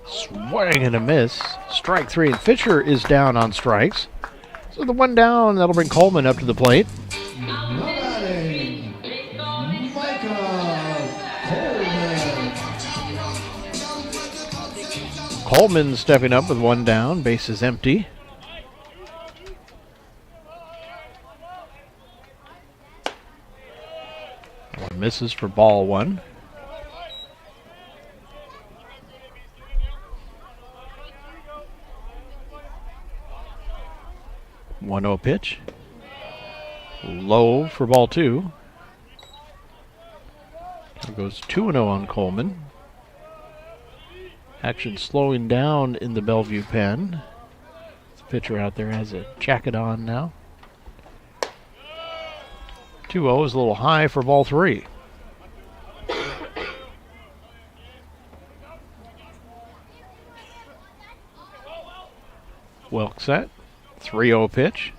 Swing and a miss. Strike three, and Fisher is down on strikes. So the one down, that'll bring Coleman up to the plate. Coleman stepping up with one down. Base is empty. One misses for ball one. One 0 pitch. Low for ball two. It goes 2-0 on Coleman. Action slowing down in the Bellevue pen. The pitcher out there has a jacket on now. 2-0 is a little high for ball three. Welk set. 3-0 pitch.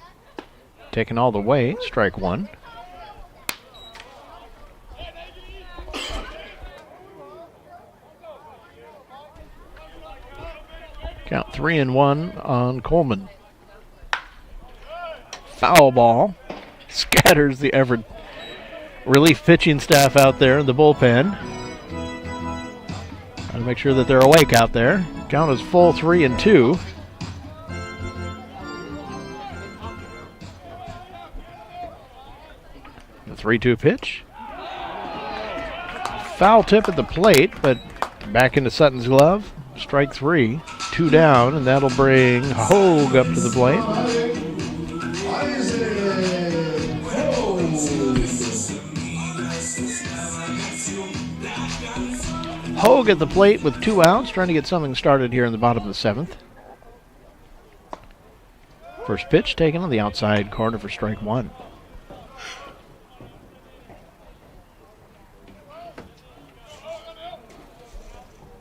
Taken all the way. Strike one. Count 3-1 on Coleman. Foul ball. Scatters the Everett relief pitching staff out there in the bullpen. Gotta make sure that they're awake out there. Count is full 3-2. The 3-2 pitch. Foul tip at the plate, but back into Sutton's glove. Strike three. 2 down, and that'll bring Hogue up to the plate. Hogue at the plate with 2 outs, trying to get something started here in the bottom of the 7th. First pitch taken on the outside corner for strike one.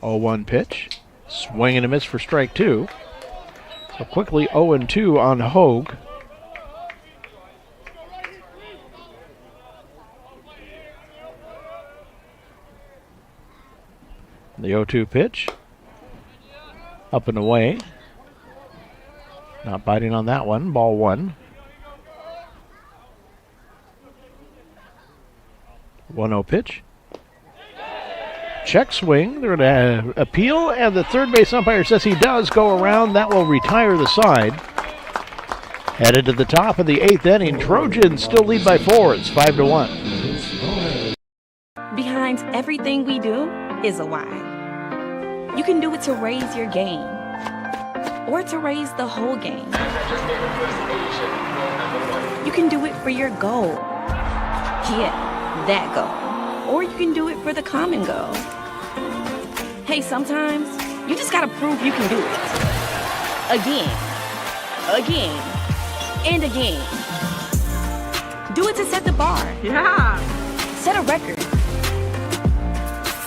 Oh, 1 pitch. Swing and a miss for strike two. So quickly 0-2 on Hogue. The 0-2 pitch. Up and away. Not biting on that one. Ball one. 1-0 pitch. Check swing. They're going to appeal, and the third base umpire says he does go around. That will retire the side. Headed to the top of the 8th inning. Trojans still lead by 4. It's 5-1. Behind everything we do is a why. You can do it to raise your game, or to raise the whole game. You can do it for your goal. Yeah, that goal. Or you can do it for the common goal. Hey, sometimes you just gotta prove you can do it. Again, and again. Do it to set the bar. Yeah. Set a record.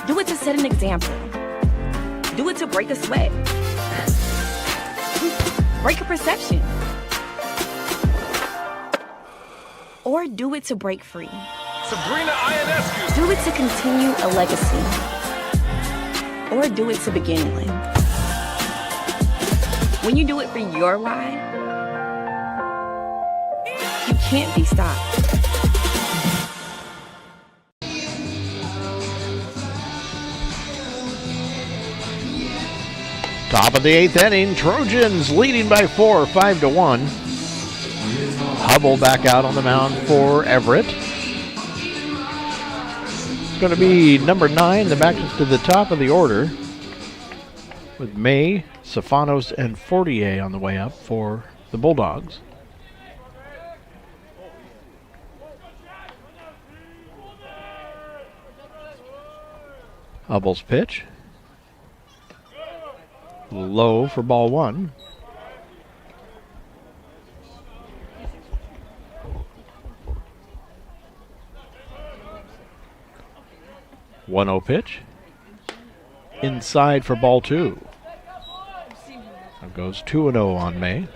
Do it to set an example. Do it to break a sweat. Break a perception. Or do it to break free. Sabrina Ionescu. Do it to continue a legacy. Or do it to begin one. When you do it for your why, you can't be stopped. Top of the 8th inning, Trojans leading by 4, 5-1. Hubble back out on the mound for Everett. It's going to be number 9, the back to the top of the order, with May, Stefanos, and Fortier on the way up for the Bulldogs. Hubble's pitch. Low for ball 1. One 0 pitch. Inside for ball 2. That goes 2-0 on May.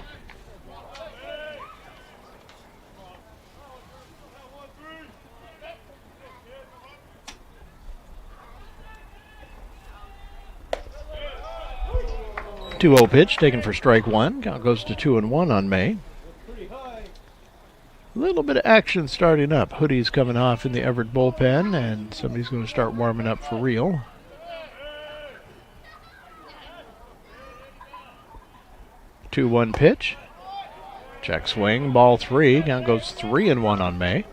Two 0 pitch taken for strike 1. Count goes to 2-1 on May. A little bit of action starting up. Hoodie's coming off in the Everett bullpen, and somebody's going to start warming up for real. Two 1 pitch. Check swing, ball 3. Count goes 3-1 on May.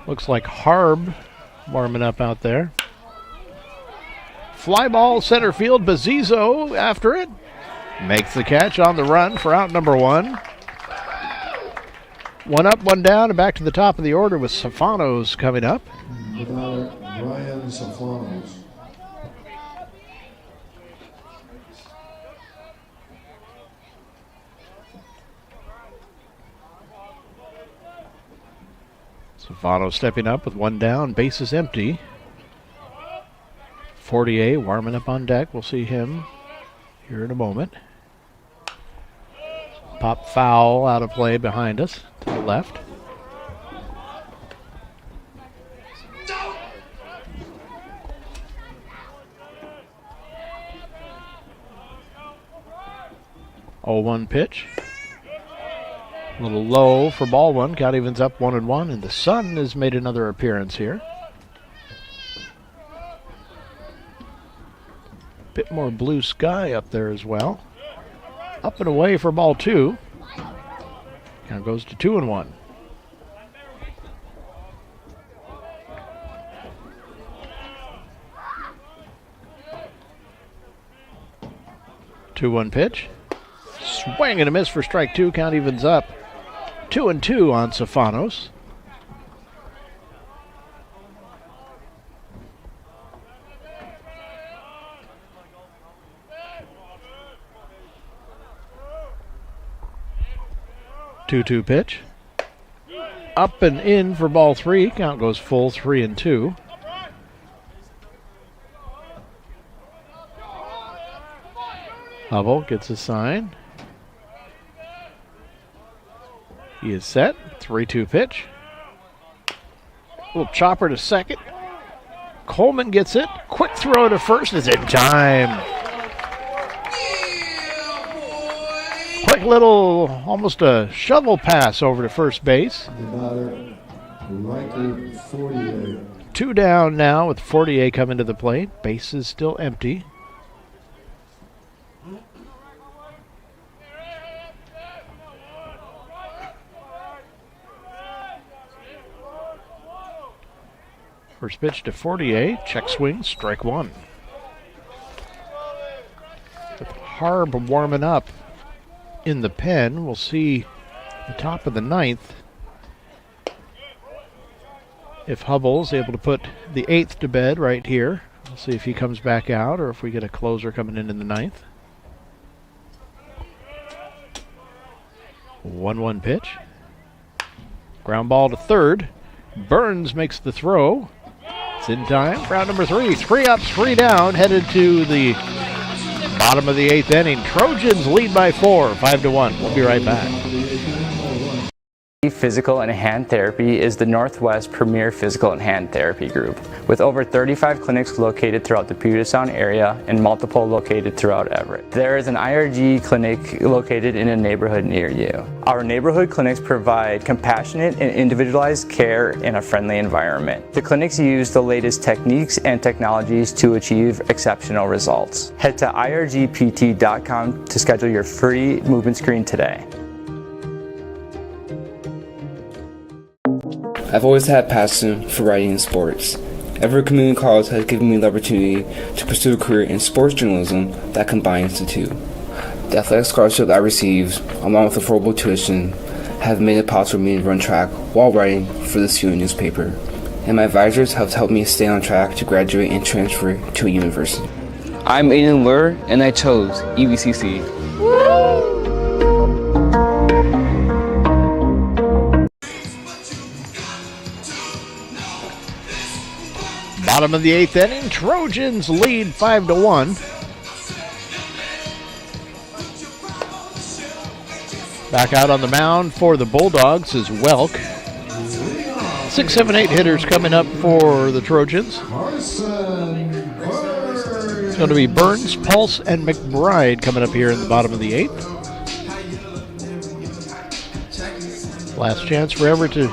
Looks like Harb warming up out there. Fly ball center field. Bazizo after it. Makes the catch on the run for out number 1. One up, one down, and back to the top of the order with Stefanos coming up. Ryan Stefanos. Stefanos stepping up with one down, bases empty. Fortier warming up on deck. We'll see him here in a moment. Pop foul out of play behind us to the left. Oh, 1 pitch. A little low for ball 1. Count evens up 1-1, and the sun has made another appearance here. Bit more blue sky up there as well. Up and away for ball 2. Count goes to 2-1. Two 1 pitch. Swing and a miss for strike 2. Count evens up 2-2 on Stefanos. Two pitch. Up and in for ball 3. Count goes full 3-2. Hubble gets a sign. He is set. 3-2 pitch. Little chopper to second. Coleman gets it. Quick throw to first is in time. Quick little, almost a shovel pass over to first base. The batter, Riker Fortier. 2 down now with Fortier coming to the plate. Base is still empty. First pitch to Fortier. Check swing, strike 1. With Harb warming up in the pen, we'll see the top of the 9th if Hubble's able to put the 8th to bed right here. We'll see if he comes back out or if we get a closer coming in the 9th. 1-1 pitch. Ground ball to third. Burns makes the throw. It's in time for out number 3. 3 up, 3 down, headed to the bottom of the 8th inning. Trojans lead by 4, 5-1. We'll be right back. Physical and Hand Therapy is the Northwest premier physical and hand therapy group, with over 35 clinics located throughout the Puget Sound area and multiple located throughout Everett. There is an IRG clinic located in a neighborhood near you. Our neighborhood clinics provide compassionate and individualized care in a friendly environment. The clinics use the latest techniques and technologies to achieve exceptional results. Head to irgpt.com to schedule your free movement screen today. I've always had a passion for writing in sports. Everett Community College has given me the opportunity to pursue a career in sports journalism that combines the two. The athletic scholarship I received, along with affordable tuition, have made it possible for me to run track while writing for the student newspaper. And my advisors have helped me stay on track to graduate and transfer to a university. I'm Aiden Lur, and I chose EVCC. Bottom of the 8th inning, Trojans lead 5-1. Back out on the mound for the Bulldogs is Welk. 6, 7, 8 hitters coming up for the Trojans. It's going to be Burns, Pulse, and McBride coming up here in the bottom of the 8th. Last chance for Everett to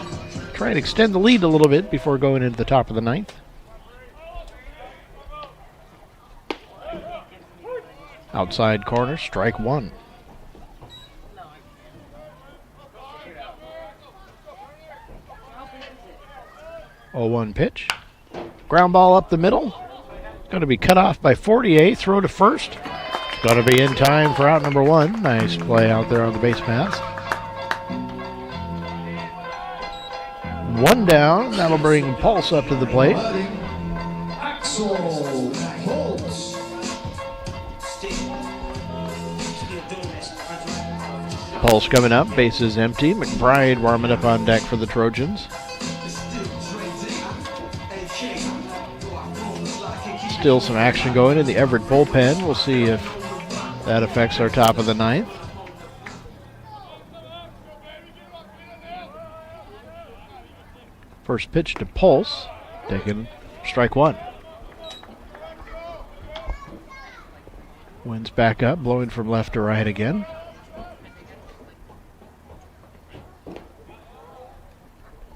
try and extend the lead a little bit before going into the top of the 9th. Outside corner, strike 1. Oh, 1 pitch. Ground ball up the middle. Going to be cut off by 48. Throw to first. Going to be in time for out number 1. Nice play out there on the base pass. 1 down. That'll bring Pulse up to the plate. Pulse coming up, bases empty. McBride warming up on deck for the Trojans. Still some action going in the Everett bullpen. We'll see if that affects our top of the 9th. First pitch to Pulse, taken strike 1. Wind's back up, blowing from left to right again.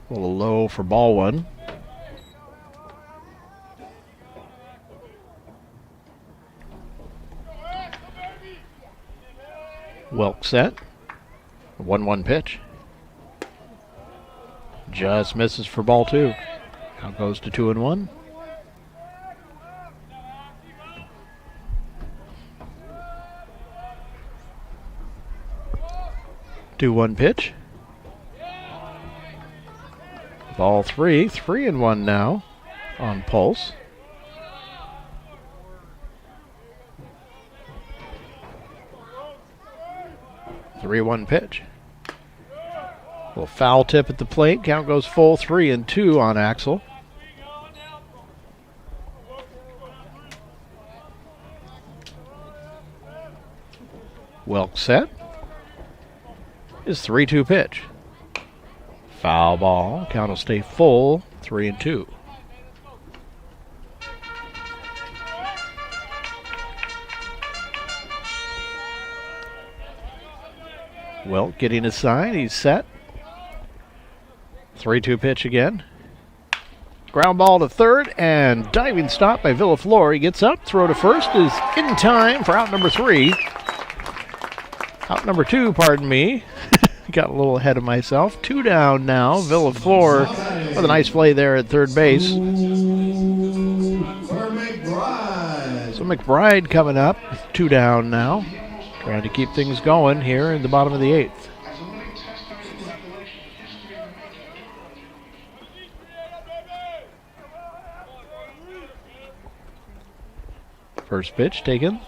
A little low for ball 1. Welk set. 1-1 pitch. Just misses for ball 2. Now goes to 2-1. Two 1 pitch. Ball 3, 3-1 now on Pulse. Three 1 pitch. Little foul tip at the plate. Count goes full, 3-2 on Axel. Welk set. His 3-2 pitch. Foul ball. Count will stay full, 3-2. Well, getting his sign. He's set. 3-2 pitch again. Ground ball to third and diving stop by Villaflor. He gets up. Throw to first is in time for out number 3. Out number 2, pardon me. Got a little ahead of myself. 2 down now. Villaflor with a nice play there at third base. So McBride coming up. 2 down now. Trying to keep things going here in the bottom of the 8th. First pitch taken.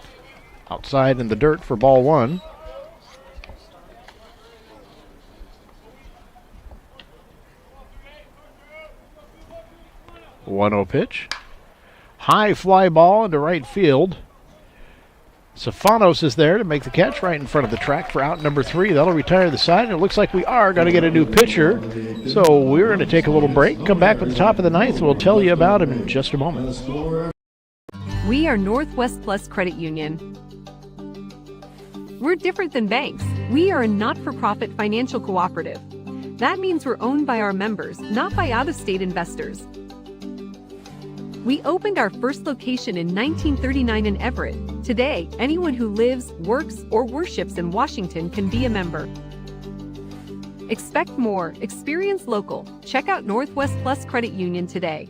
Outside in the dirt for ball 1. 1-0 pitch. High fly ball into right field. Stefanos is there to make the catch right in front of the track for out number 3. That'll retire the side, and it looks like we are going to get a new pitcher. So we're going to take a little break, come back with the top of the ninth. We'll tell you about him in just a moment. We are Northwest Plus Credit Union. We're different than banks. We are a not-for-profit financial cooperative. That means we're owned by our members, not by out-of-state investors. We opened our first location in 1939 in Everett. Today, anyone who lives, works, or worships in Washington can be a member. Expect more. Experience local. Check out Northwest Plus Credit Union today.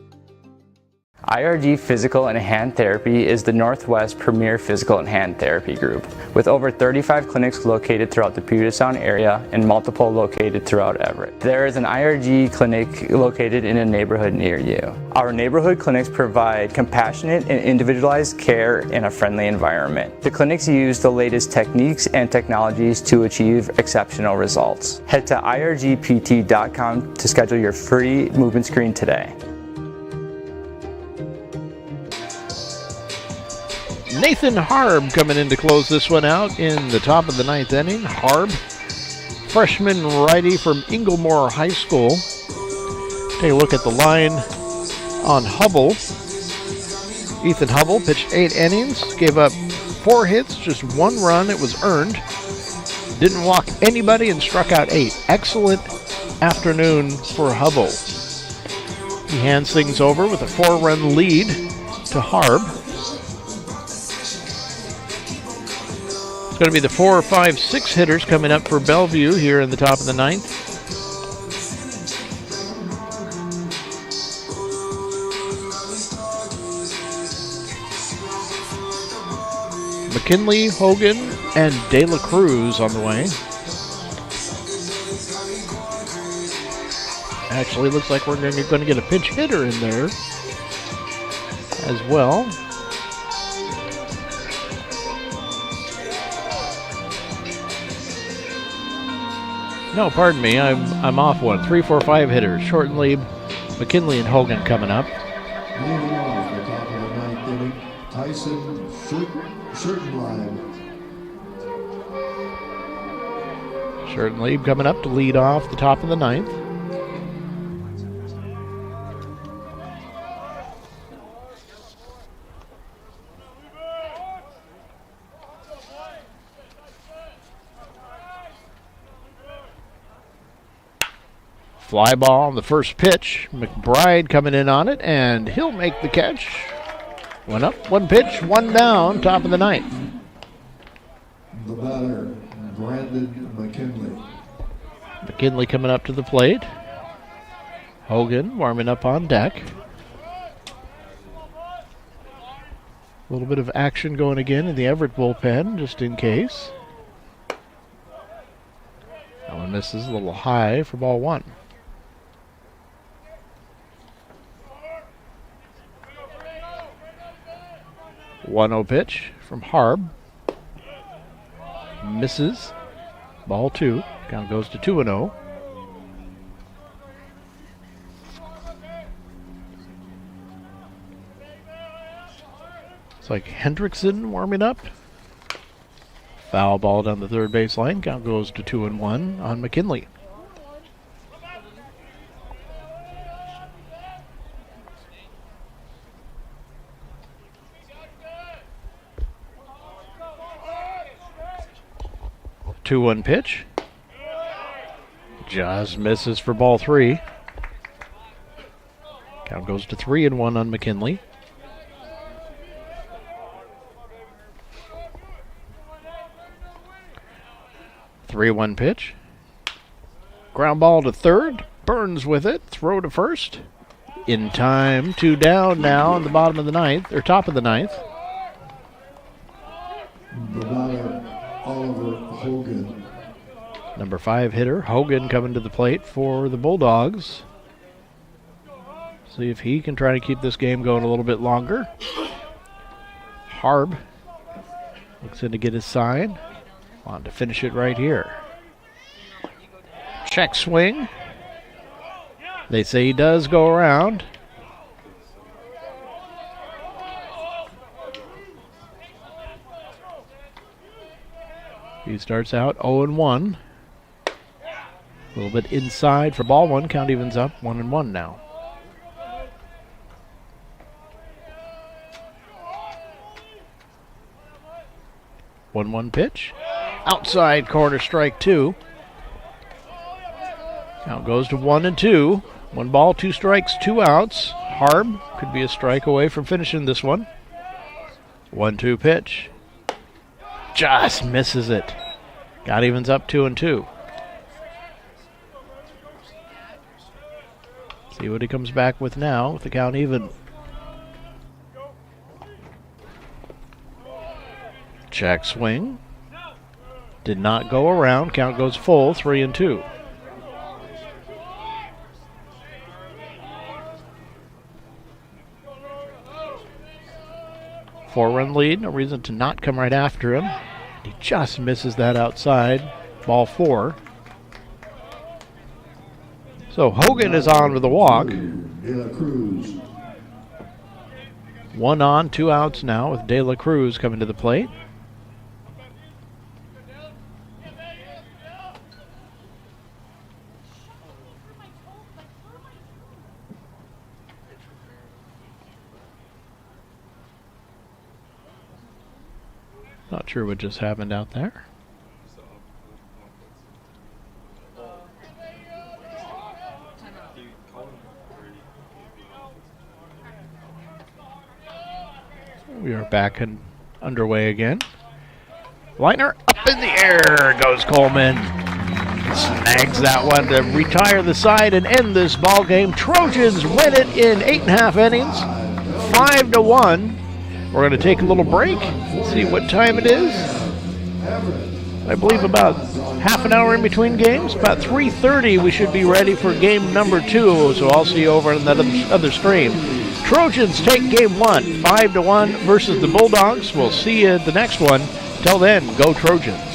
IRG Physical and Hand Therapy is the Northwest premier physical and hand therapy group, with over 35 clinics located throughout the Puget Sound area and multiple located throughout Everett. There is an IRG clinic located in a neighborhood near you. Our neighborhood clinics provide compassionate and individualized care in a friendly environment. The clinics use the latest techniques and technologies to achieve exceptional results. Head to irgpt.com to schedule your free movement screen today. Nathan Harb coming in to close this one out in the top of the ninth inning. Harb, freshman righty from Inglemore High School. Take a look at the line on Hubble. Ethan Hubble pitched 8 innings, gave up 4 hits, just 1 run. It was earned. Didn't walk anybody and struck out 8. Excellent afternoon for Hubble. He hands things over with a 4-run lead to Harb. It's going to be the 4, 5, 6 hitters coming up for Bellevue here in the top of the ninth. McKinley, Hogan, and De La Cruz on the way. Actually, looks like we're going to get a pinch hitter in there as well. No, pardon me, I'm off one. 3, 4, 5 hitters. Short lead, McKinley and Hogan coming up. Leading off the top of the ninth inning, Tyson Shirtenleib. Shirtenleib coming up to lead off the top of the ninth. Fly ball on the first pitch. McBride coming in on it, and he'll make the catch. 1 up, 1 pitch, 1 down, top of the ninth. The batter, Brandon McKinley. McKinley coming up to the plate. Hogan warming up on deck. A little bit of action going again in the Everett bullpen, just in case. That one misses a little high for ball 1. One 1-0 pitch from Harb. Misses. Ball 2. Count goes to 2-0. It's like Hendrickson warming up. Foul ball down the third base line. Count goes to 2-1 on McKinley. Two 2-1 pitch. Just misses for ball 3. Count goes to 3-1 on McKinley. Three 1 pitch. Ground ball to third. Burns with it. Throw to first. In time. 2 down now on the bottom of the ninth, or top of the ninth. The batter, Oliver Hogan. Number 5 hitter, Hogan, coming to the plate for the Bulldogs. See if he can try to keep this game going a little bit longer. Harb looks in to get his sign. Want to finish it right here. Check swing. They say he does go around. He starts out 0-1. A little bit inside for ball one. Count evens up 1-1 now. One pitch. Outside corner, strike two. Count goes to 1-2. 1 ball, 2 strikes, 2 outs. Harb could be a strike away from finishing this one. 1-2 pitch. Just misses it. Count evens up 2-2. See what he comes back with now with the count even. Check swing. Did not go around. Count goes full, 3-2. Four-run lead. No reason to not come right after him. He just misses that outside. Ball 4. So Hogan is on with a walk. 1 on, 2 outs now with De La Cruz coming to the plate. Not sure what just happened out there. We are back and underway again. Liner up in the air goes Coleman. Snags that one to retire the side and end this ball game. Trojans win it in 8.5 innings, 5-1. We're going to take a little break, see what time it is. I believe about half an hour in between games. About 3:30 we should be ready for game number 2, so I'll see you over on that other stream. Trojans take game 1, 5-1 versus the Bulldogs. We'll see you at the next one. Till then, go Trojans.